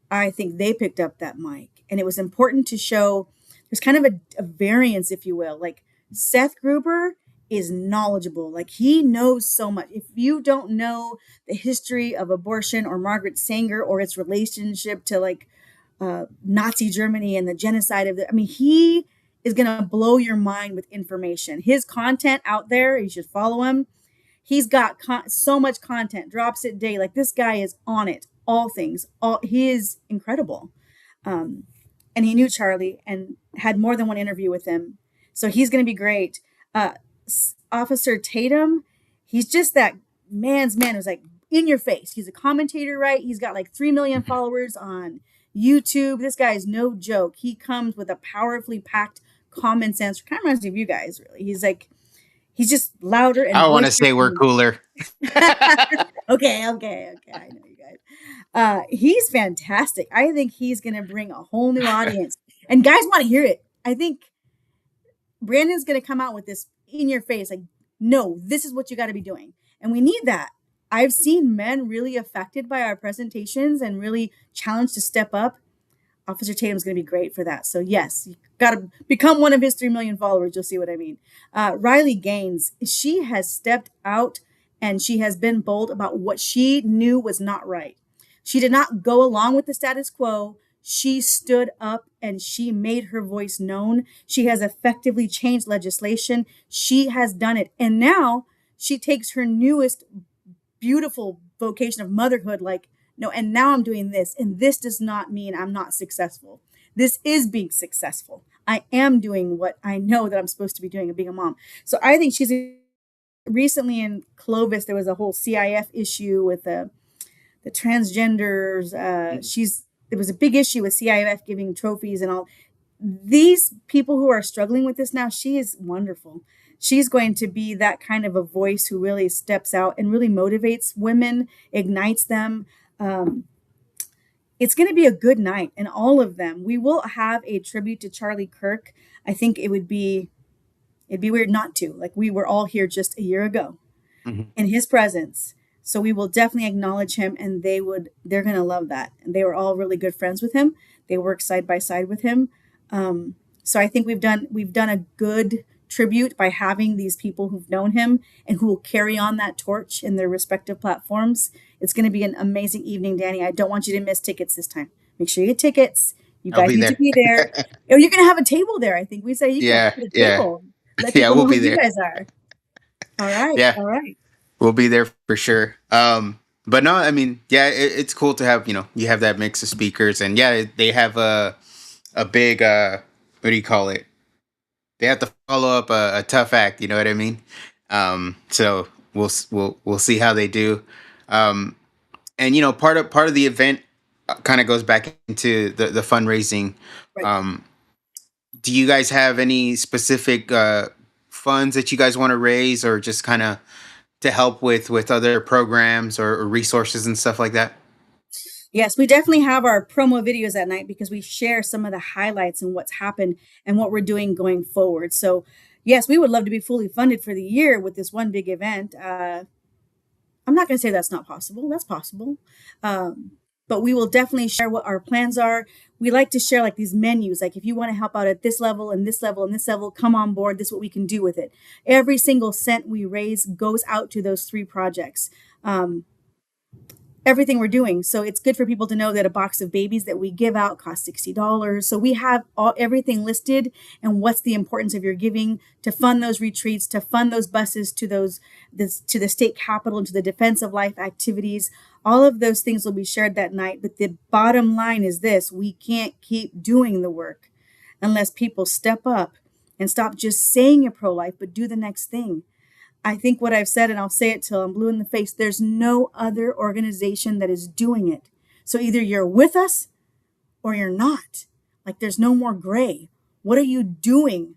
I think they picked up that mic, and it was important to show there's kind of a variance, if you will. Like Seth Gruber is knowledgeable. Like he knows so much. If you don't know the history of abortion or Margaret Sanger or its relationship to like Nazi Germany and the genocide of I mean, he is going to blow your mind with information. His content out there, you should follow him. He's got so much content, drops it daily. Like this guy is on it, all things. He is incredible. Um, and he knew Charlie and had more than one interview with him. So he's going to be great. Uh, Officer Tatum, he's just that man's man who's like in your face. He's a commentator, right? He's got like 3 million followers on YouTube. This guy is no joke. He comes with a powerfully packed common sense. Kind of reminds me of you guys, really. He's just louder and I want voice to your say we're opinion. cooler. Okay. I know you guys. He's fantastic. I think he's going to bring a whole new audience, and guys want to hear it. I think Brandon's going to come out with this in your face, like, no, this is what you got to be doing, and we need that. I've seen men really affected by our presentations and really challenged to step up. Officer Tatum's going to be great for that. So yes, you got to become one of his 3 million followers. You'll see what I mean. Riley Gaines, she has stepped out and she has been bold about what she knew was not right. She did not go along with the status quo. She stood up and she made her voice known. She has effectively changed legislation. She has done it. And now she takes her newest beautiful vocation of motherhood, like, no, and now I'm doing this. And this does not mean I'm not successful. This is being successful. I am doing what I know that I'm supposed to be doing and being a mom. So I think she's recently in Clovis, there was a whole CIF issue with the transgenders. There was a big issue with CIF giving trophies and all. These people who are struggling with this now, she is wonderful. She's going to be that kind of a voice who really steps out and really motivates women, ignites them. It's going to be a good night, and all of them. We will have a tribute to Charlie Kirk. I think it'd be weird not to. Like we were all here just a year ago Mhm. in his presence. So we will definitely acknowledge him, and they're going to love that. And they were all really good friends with him. They work side by side with him. So I think we've done a good tribute by having these people who've known him and who will carry on that torch in their respective platforms. It's going to be an amazing evening, Danny. I don't want you to miss tickets this time. Make sure you get tickets. You I'll guys be need to there. be there. Or you're going to have a table there. I think we say you can Yeah, put a yeah, table. Let yeah. people We'll know be who you there. guys are. All right. Yeah, All right. we'll be there for sure. But no, I mean, yeah, it's cool to have you have that mix of speakers, and yeah, they have a big what do you call it? They have to follow up a tough act. You know what I mean? So we'll see how they do. Um, and part of the event kind of goes back into the fundraising. Right. Um, do you guys have any specific funds that you guys want to raise, or just kind of to help with other programs or resources and stuff like that? Yes, we definitely have our promo videos at night because we share some of the highlights and what's happened and what we're doing going forward. So, yes, we would love to be fully funded for the year with this one big event. I'm not going to say that's not possible. That's possible. Um, but we will definitely share what our plans are. We like to share like these menus. Like if you want to help out at this level and this level and this level, come on board. This is what we can do with it. Every single cent we raise goes out to those 3 projects. Everything we're doing. So it's good for people to know that a box of babies that we give out costs $60. So we have everything listed and what's the importance of your giving to fund those retreats, to fund those buses to to the state capitol and to the Defense of Life activities. All of those things will be shared that night. But the bottom line is this: we can't keep doing the work unless people step up and stop just saying you're pro-life, but do the next thing. I think what I've said, and I'll say it till I'm blue in the face, there's no other organization that is doing it. So either you're with us or you're not. Like there's no more gray. What are you doing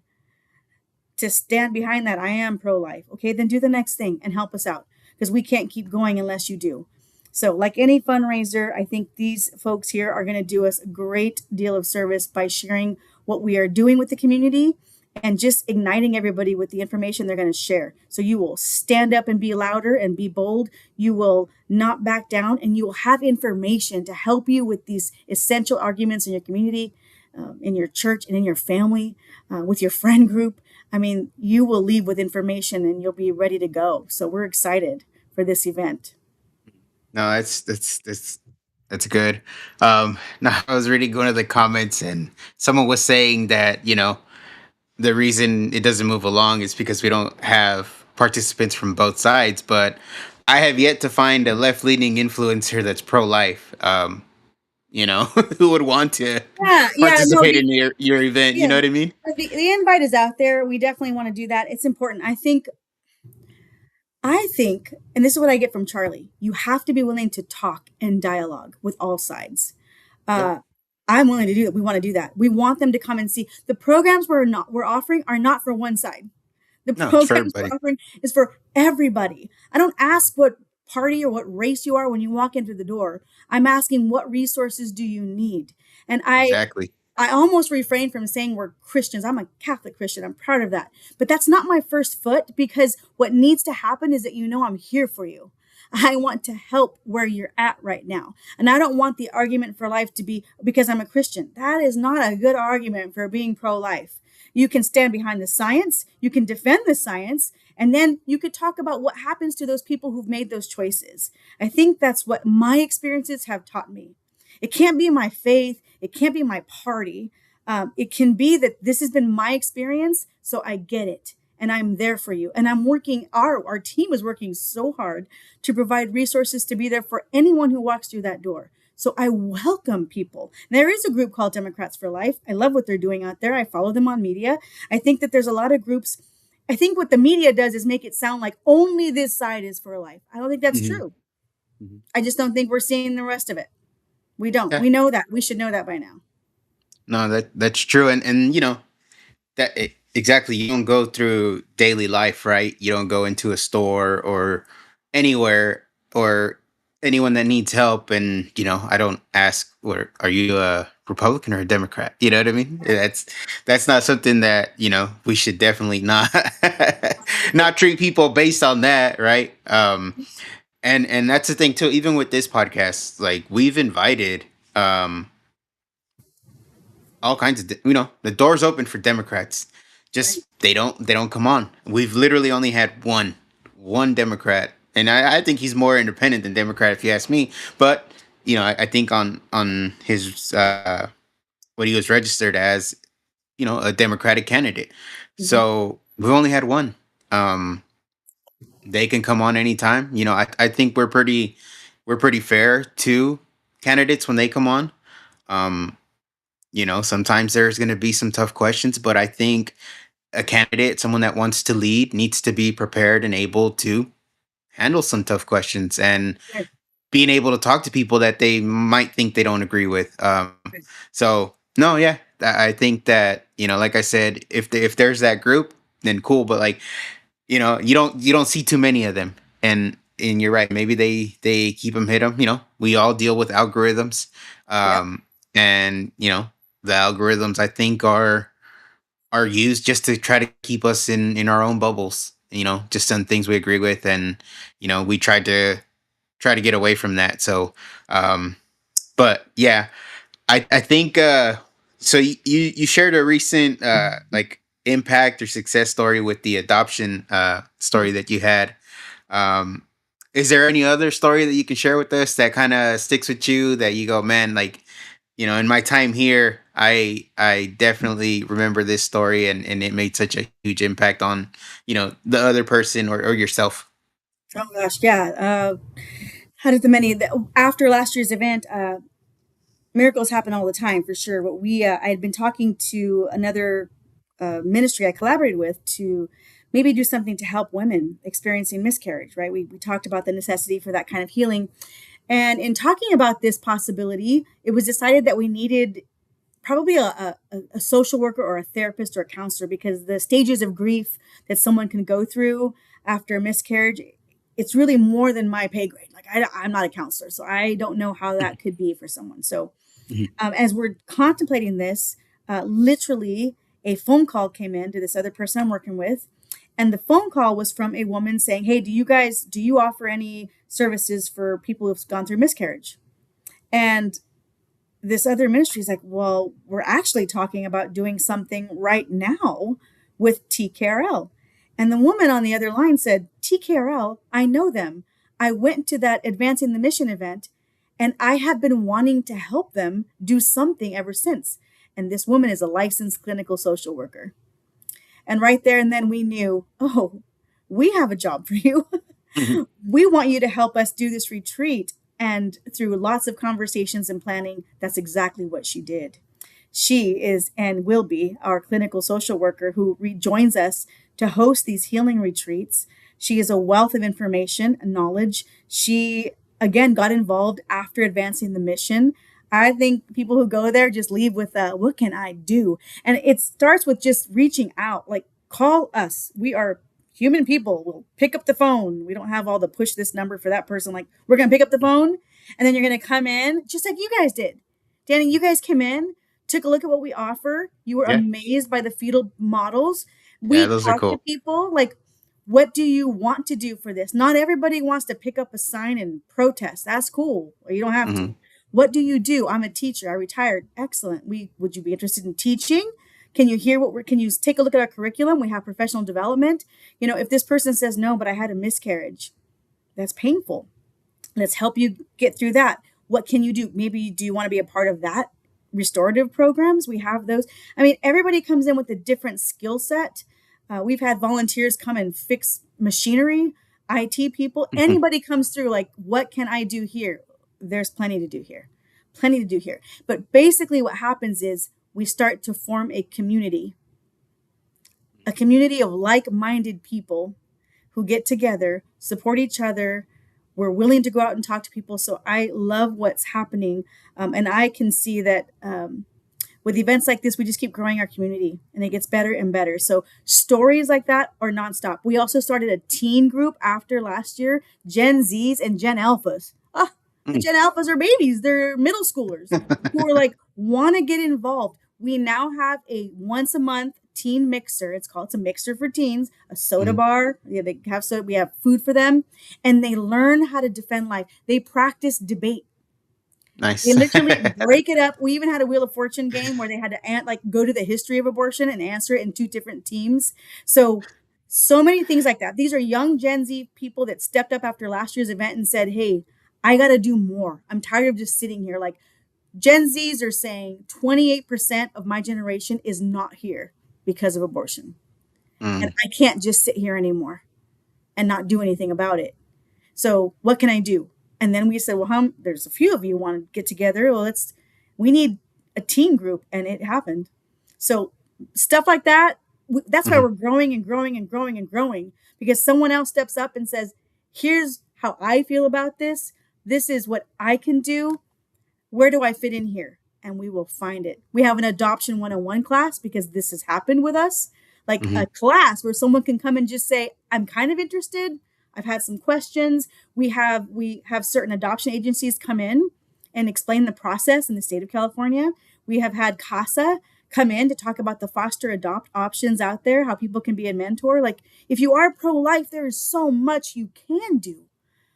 to stand behind that? I am pro-life. Okay, then do the next thing and help us out because we can't keep going unless you do. So like any fundraiser, I think these folks here are going to do us a great deal of service by sharing what we are doing with the community and just igniting everybody with the information they're going to share. So you will stand up and be louder and be bold. You will not back down, and you will have information to help you with these essential arguments in your community. in your church and in your family, with your friend group. I mean, you will leave with information and you'll be ready to go. So we're excited for this event. No, that's good. Now I was reading one of the comments, and someone was saying that the reason it doesn't move along is because we don't have participants from both sides. But I have yet to find a left leaning influencer that's pro life. Who would want to Yeah, yeah, no, participate in your event. You yeah, know what I mean? the invite is out there. We definitely want to do that. It's important. I think, and this is what I get from Charlie, you have to be willing to talk and dialogue with all sides. Yep. Uh, I'm willing to do that. We want to do that. We want them to come and see the programs we're offering are not for one side. The No, it's for programs we're everybody. offering is for everybody. I don't ask what party or what race you are when you walk into the door. I'm asking what resources do you need? And Exactly. I almost refrain from saying we're Christians. I'm a Catholic Christian. I'm proud of that. But that's not my first foot, because what needs to happen is that I'm here for you. I want to help where you're at right now. And I don't want the argument for life to be because I'm a Christian. That is not a good argument for being pro life. You can stand behind the science, you can defend the science, and then you could talk about what happens to those people who've made those choices. I think that's what my experiences have taught me. It can't be my faith. It can't be my party. It can be that this has been my experience, so I get it, and I'm there for you. And I'm working. Our team is working so hard to provide resources to be there for anyone who walks through that door. So I welcome people. There is a group called Democrats for Life. I love what they're doing out there. I follow them on media. I think that there's a lot of groups. I think what the media does is make it sound like only this side is for life. I don't think that's Hmm. true. Hmm. I just don't think we're seeing the rest of it. We don't. Yeah. We know that. We should know that by now. No, that's true, and exactly. You don't go through daily life, right? You don't go into a store or anywhere, or anyone that needs help, and I don't ask, "Or are you a Republican or a Democrat?" You know what I mean? That's not something that we should definitely not not treat people based on that, right? And that's the thing too. Even with this podcast, like we've invited all kinds of the doors open for Democrats. Right. Just they don't come on. We've literally only had one Democrat, and I think he's more independent than Democrat if you ask me. But I think on his what he was registered as, a Democratic candidate. Mhm. So we've only had one. Um, they can come on anytime. I think we're pretty fair to candidates when they come on. Um, sometimes there's going to be some tough questions, but I think a candidate, someone that wants to lead, needs to be prepared and able to handle some tough questions, and Right. being able to talk to people that they might think they don't agree with. Right. So no, yeah, I think that like I said, if there's that group, then cool. But like you don't see too many of them, and you're right. Maybe they keep them hidden. We all deal with algorithms, Yep. um, and the algorithms I think are used just to try to keep us in our own bubbles. Just on things we agree with, and we try to get away from that. So, um, but yeah, I think so. You shared a recent like impact or success story with the adoption story that you had. Um, is there any other story that you can share with us that kind of sticks with you, that you go, man, like in my time here, I definitely remember this story, and it made such a huge impact on the other person, or yourself. Oh gosh, yeah. How did the many after last year's event? Miracles happen all the time for sure. But I had been talking to another ministry I collaborated with to maybe do something to help women experiencing miscarriage. Right. We talked about the necessity for that kind of healing, and in talking about this possibility, it was decided that we needed probably a social worker or a therapist or a counselor, because the stages of grief that someone can go through after a miscarriage, it's really more than my pay grade. Like I'm not a counselor, so I don't know how that could be for someone. So Mhm. as we're contemplating this, literally a phone call came in to this other person I'm working with, and the phone call was from a woman saying, hey, do you offer any services for people who've gone through miscarriage? And this other ministry is like, well, we're actually talking about doing something right now with TKRL. And the woman on the other line said, TKRL, I know them. I went to that Advancing the Mission event, and I have been wanting to help them do something ever since. And this woman is a licensed clinical social worker. And right there and then we knew, oh, we have a job for you. Mhm. We want you to help us do this retreat. And through lots of conversations and planning, that's exactly what she did. She is and will be our clinical social worker who rejoins us to host these healing retreats. She is a wealth of information and knowledge. She, again, got involved after advancing the mission. I think people who go there just leave with, what can I do? And it starts with just reaching out, like, call us. We are human people. We'll pick up the phone. We don't have all the push this number for that person. Like, we're going to pick up the phone and then you're going to come in just like you guys did. Danny, you guys came in, took a look at what we offer. You were Yeah. amazed by the fetal models. Yeah, We those are talk to cool. people like, what do you want to do for this? Not everybody wants to pick up a sign and protest. That's cool. You don't have to. Hmm. What do you do? I'm a teacher. I retired. Excellent. Would you be interested in teaching? Can you hear can you take a look at our curriculum? We have professional development. If this person says no, but I had a miscarriage, that's painful. Let's help you get through that. What can you do? Maybe do you want to be a part of that restorative programs? We have those. I mean, everybody comes in with a different skill set. We've had volunteers come and fix machinery, IT people. Hmm. Anybody comes through like, what can I do here? There's plenty to do here. Plenty to do here. But basically what happens is we start to form a community of like-minded people who get together, support each other. We're willing to go out and talk to people. So I love what's happening. And I can see that with events like this, we just keep growing our community and it gets better and better. So stories like that are nonstop. We also started a teen group after last year, Gen Zs and Gen Alphas. The Gen Alphas are babies. They're middle schoolers who are like, want to get involved. We now have a once a month teen mixer. It's a mixer for teens, a soda Hmm. bar. Yeah, they have soda. We have food for them, and they learn how to defend life. They practice debate. They Nice. literally break it up. We even had a Wheel of Fortune game where they had to go to the history of abortion and answer it in two different teams. So many things like that. These are young Gen Z people that stepped up after last year's event and said, "Hey, I got to do more. I'm tired of just sitting here." Like Gen Zs are saying 28% of my generation is not here because of abortion. And Mm. I can't just sit here anymore and not do anything about it. So what can I do? And then we said, well, there's a few of you want to get together. Well, we need a team group, and it happened. So stuff like that. That's why Hmm. we're growing and growing and growing and growing, because someone else steps up and says, here's how I feel about this. This is what I can do. Where do I fit in here? And we will find it. We have an adoption 101 class because this has happened with us, like Hmm. a class where someone can come and just say, I'm kind of interested. I've had some questions. We have certain adoption agencies come in and explain the process in the state of California. We have had CASA come in to talk about the foster adopt options out there, how people can be a mentor. Like if you are pro-life, there is so much you can do.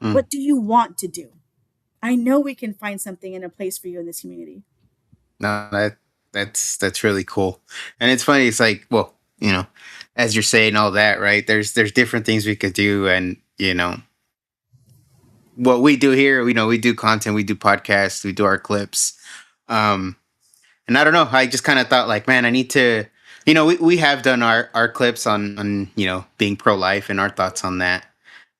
Mm. What do you want to do? I know we can find something in a place for you in this community. No, that's really cool. And it's funny. It's like, well, as you're saying all that, right? There's different things we could do, and what we do here. We do content, we do podcasts, we do our clips. Um, and I don't know. I just kind of thought, like, man, I need to. We have done our clips on being pro life and our thoughts on that.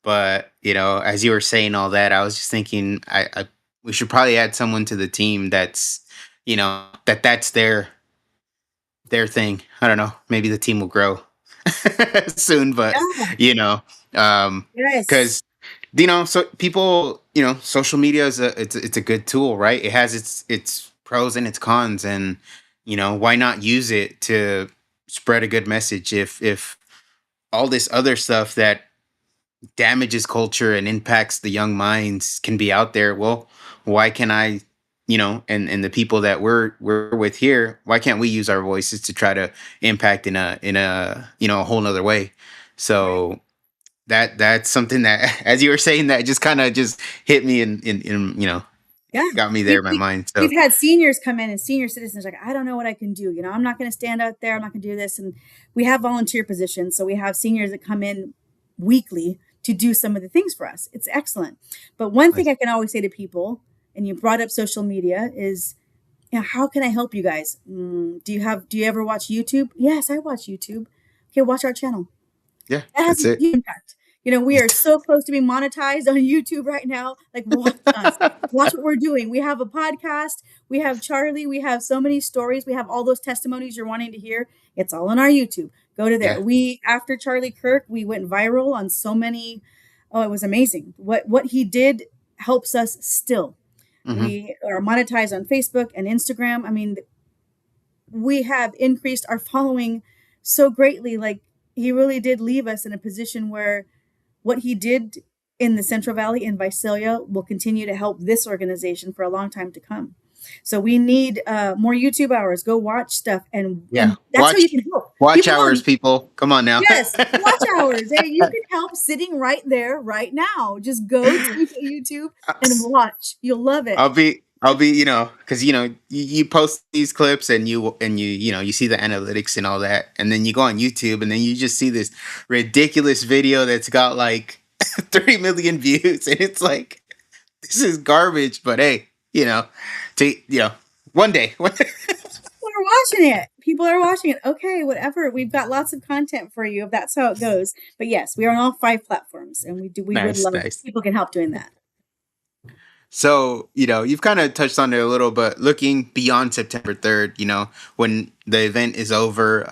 But as you were saying all that, I was just thinking, I we should probably add someone to the team that's that's their thing. I don't know. Maybe the team will grow soon, but Yeah. you know, Yes. because so people, social media is it's a good tool, right? It has its pros and its cons, and why not use it to spread a good message? If all this other stuff that damages culture and impacts the young minds can be out there, well, why can I, and the people that we're with here, why can't we use our voices to try to impact in a a whole nother way? Right. So that's something that as you were saying that just kind of just hit me in. Yeah. got me there We, in my we, mind. So we've had seniors come in and senior citizens like, I don't know what I can do. I'm not going to stand out there. I'm not going to do this. And we have volunteer positions. So we have seniors that come in weekly to do some of the things for us. It's excellent. But one thing I can always say to people, and you brought up social media, is, how can I help you guys? Do you ever watch YouTube? Yes, I watch YouTube. Okay, watch our channel. yeah, That has that's a it. huge impact. We are so close to being monetized on YouTube right now. Like, watch us. Watch what we're doing. We have a podcast. We have Charlie. We have so many stories. We have all those testimonies you're wanting to hear. It's all on our YouTube. Go to Yeah. there. We, after Charlie Kirk, we went viral on so many. Oh, it was amazing. What he did helps us still. Hmm. We are monetized on Facebook and Instagram. I mean, we have increased our following so greatly. Like, he really did leave us in a position where what he did in the Central Valley in Visalia will continue to help this organization for a long time to come. So we need more YouTube hours. Go watch stuff, and Yeah. that's how you can help Watch people. hours, people. Come on now. Yes, watch hours. Hey, you can help sitting right there, right now. Just go to YouTube and watch. You'll love it. I'll be, because you post these clips and you see the analytics and all that, and then you go on YouTube and then you just see this ridiculous video that's got like 3 million views, and it's like, this is garbage. But hey, one day. People are watching it. People are watching it. Okay, whatever. We've got lots of content for you if that's how it goes. But yes, we are on all 5 platforms, and we would Nice, love nice. people can help doing that. So, you've kind of touched on it a little, but looking beyond September 3rd, when the event is over,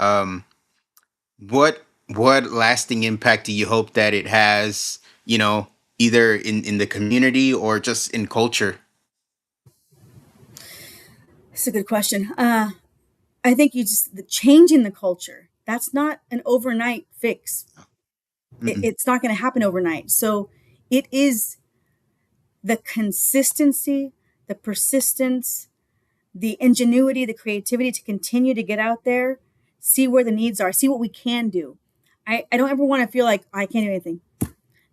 what lasting impact do you hope that it has, either in the community or just in culture? It's a good question. I think the change in the culture. That's not an overnight fix. Mm-mm. It's not going to happen overnight. So it is the consistency, the persistence, the ingenuity, the creativity to continue to get out there, see where the needs are, see what we can do. I don't ever want to feel like I can't do anything.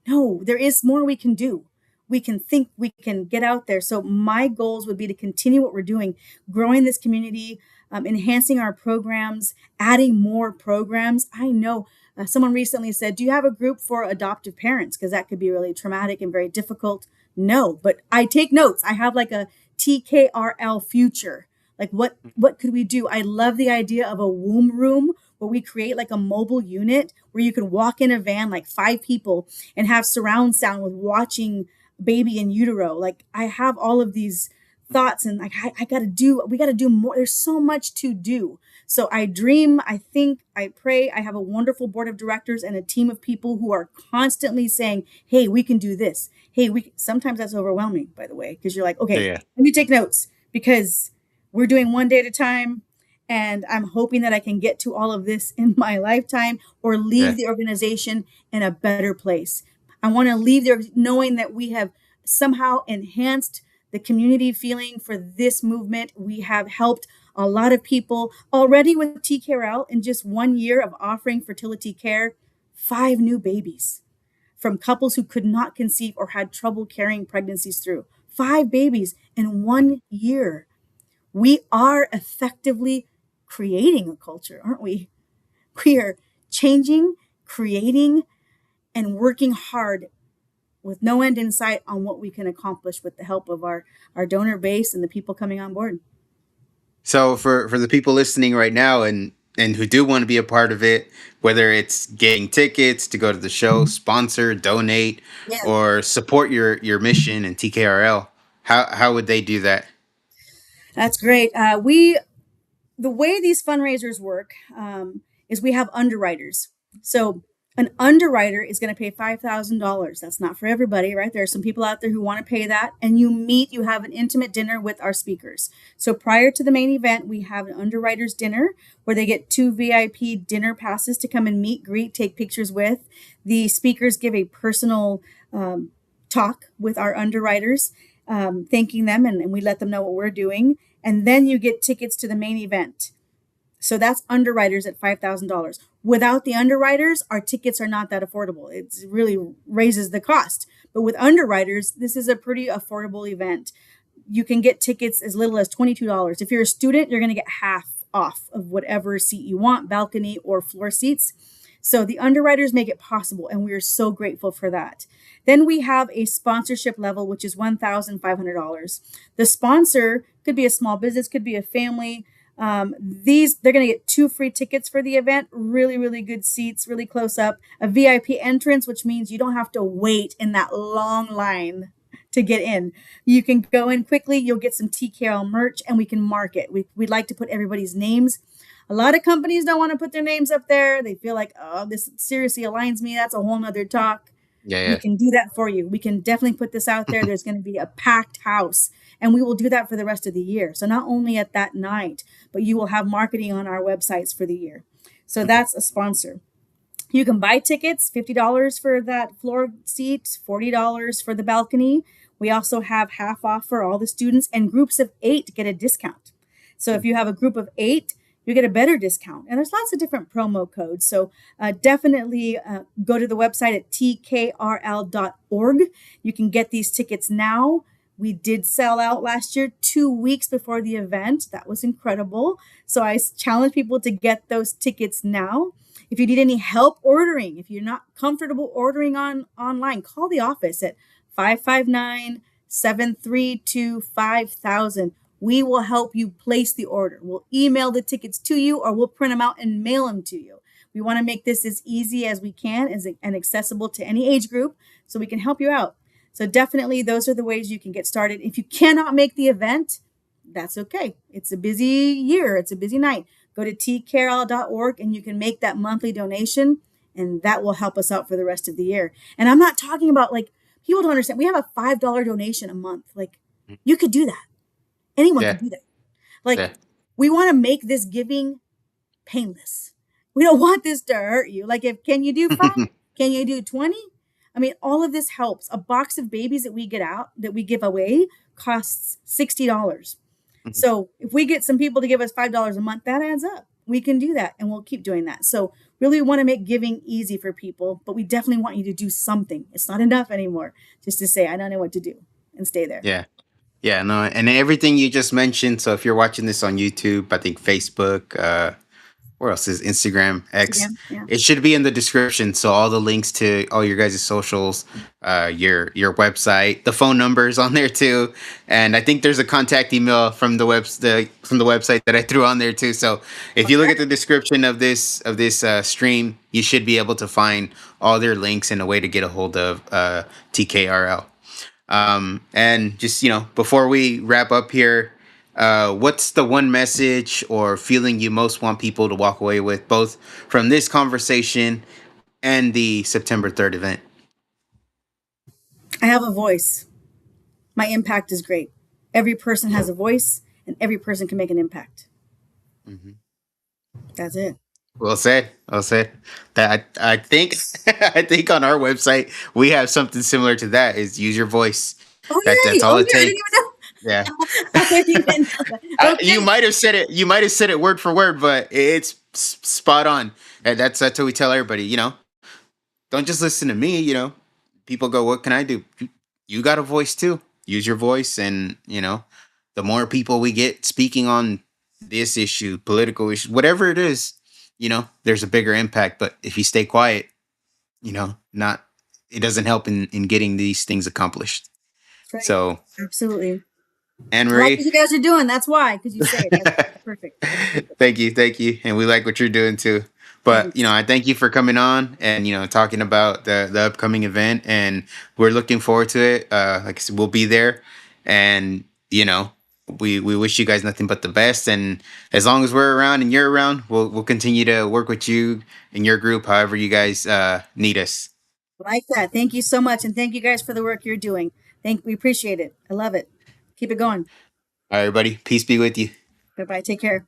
No, there is more we can do. We can think, we can get out there. So my goals would be to continue what we're doing, growing this community, enhancing our programs, adding more programs. I know someone recently said, do you have a group for adoptive parents? Because that could be really traumatic and very difficult. No, but I take notes. I have like a TKRL future. Like, what could we do? I love the idea of a womb room where we create like a mobile unit where you can walk in a van, like 5 people, and have surround sound with watching baby in utero. Like, I have all of these thoughts, and like, we got to do more. There's so much to do. So I dream, I think, I pray. I have a wonderful board of directors and a team of people who are constantly saying, hey, we can do this. Hey, sometimes that's overwhelming, by the way, because you're like, okay, Yeah. let me take notes, because we're doing one day at a time. And I'm hoping that I can get to all of this in my lifetime or Yeah. leave the organization in a better place. I want to leave there knowing that we have somehow enhanced the community feeling for this movement. We have helped a lot of people already with TKRL in just 1 year of offering fertility care, 5 new babies from couples who could not conceive or had trouble carrying pregnancies through. 5 babies in 1 year. We are effectively creating a culture, aren't we? We are changing, creating, and working hard with no end in sight on what we can accomplish with the help of our donor base and the people coming on board. So for the people listening right now and who do want to be a part of it, whether it's getting tickets to go to the show, sponsor, donate, Yeah, or support your mission and TKRL, how would they do that? that's great. We The way these fundraisers work is we have underwriters. So an underwriter is going to pay $5,000. That's not for everybody, right? There are some people out there who want to pay that, and you have an intimate dinner with our speakers. So prior to the main event, we have an underwriters dinner where they get 2 VIP dinner passes to come and meet, greet, take pictures with. The speakers give a personal talk with our underwriters, thanking them, and we let them know what we're doing. And then you get tickets to the main event. So that's underwriters at $5,000. Without the underwriters, our tickets are not that affordable. It really raises the cost. But with underwriters, this is a pretty affordable event. you can get tickets as little as $22. If you're a student, you're going to get half off of whatever seat you want, balcony or floor seats. So the underwriters make it possible, and we are so grateful for that. Then we have a sponsorship level, which is $1,500. The sponsor could be a small business, could be a family. They're going to get 2 free tickets for the event, really, really good seats, really close up, a VIP entrance, which means you don't have to wait in that long line to get in. You can go in quickly, you'll get some TKRL merch, and we can mark it. We'd like to put everybody's names. A lot of companies don't want to put their names up there. They feel like, oh, this seriously aligns me. That's a whole nother talk. We Yeah, can do that for you. We can definitely put this out there. There's going to be a packed house, and we will do that for the rest of the year. So not only at that night, but you will have marketing on our websites for the year. So yeah. that's a sponsor. You can buy tickets, $50 for that floor seat, $40 for the balcony. We also have half off for all the students, and groups of 8 get a discount. So if you have a group of 8, you get a better discount. And there's lots of different promo codes. So definitely go to the website at tkrl.org. You can get these tickets now. We did sell out last year 2 weeks before the event. That was incredible. So I challenge people to get those tickets now. If you need any help ordering, if you're not comfortable ordering online, call the office at 559-732-5000. We will help you place the order. We'll email the tickets to you, or we'll print them out and mail them to you. We want to make this as easy as we can and accessible to any age group, so we can help you out. So definitely those are the ways you can get started. If you cannot make the event, that's okay. It's a busy year. It's a busy night. Go to tkrl.org and you can make that monthly donation, and that will help us out for the rest of the year. And I'm not talking about, like, people don't understand. We have a $5 donation a month. Like, you could do that. Anyone Yeah, can do that. Like, yeah, we want to make this giving painless. We don't want this to hurt you. Like, can you do 5? Can you do 20? I mean, all of this helps. A box of babies that we give away costs $60. So if we get some people to give us $5 a month, that adds up. We can do that, and we'll keep doing that. So really want to make giving easy for people, but we definitely want you to do something. It's not enough anymore just to say, I don't know what to do, and stay there. yeah. Yeah, no, and everything you just mentioned. So if you're watching this on YouTube, I think Facebook, where else is Instagram, X, Instagram, yeah. it should be in the description. So all the links to all your guys' socials, your website, the phone number is on there too, and I think there's a contact email from from the website that I threw on there too. So if you look at the description of this stream, you should be able to find all their links and a way to get a hold of TKRL. And just, before we wrap up here, what's the one message or feeling you most want people to walk away with, both from this conversation and the September 3rd event? I have a voice. My impact is great. Every person has a voice, and every person can make an impact. Mhm. That's it. Well said. Well said. That I think I think on our website we have something similar to that. Is use your voice. Oh, That's yay. all Oh, it yeah. I didn't takes. even know. Yeah. I didn't even know that. You Okay. might have said it. You might have said it word for word, but it's spot on. And that's what we tell everybody. Don't just listen to me. People go, "What can I do?" You got a voice too. Use your voice, and the more people we get speaking on this issue, political issue, whatever it is, there's a bigger impact. But if you stay quiet, not it doesn't help in getting these things accomplished. That's right. So, Absolutely. Anne I like Marie, what you guys are doing. That's why, because you say it. That's perfect. That's perfect. thank you, and we like what you're doing too. But Thanks. I thank you for coming on and talking about the upcoming event, and we're looking forward to it. Like I said, we'll be there, and we wish you guys nothing but the best. And as long as we're around and you're around, we'll continue to work with you and your group, however you guys need us. Like that. Thank you so much. And thank you guys for the work you're doing. We appreciate it. I love it. Keep it going. All right, everybody, peace be with you. Bye bye. Take care.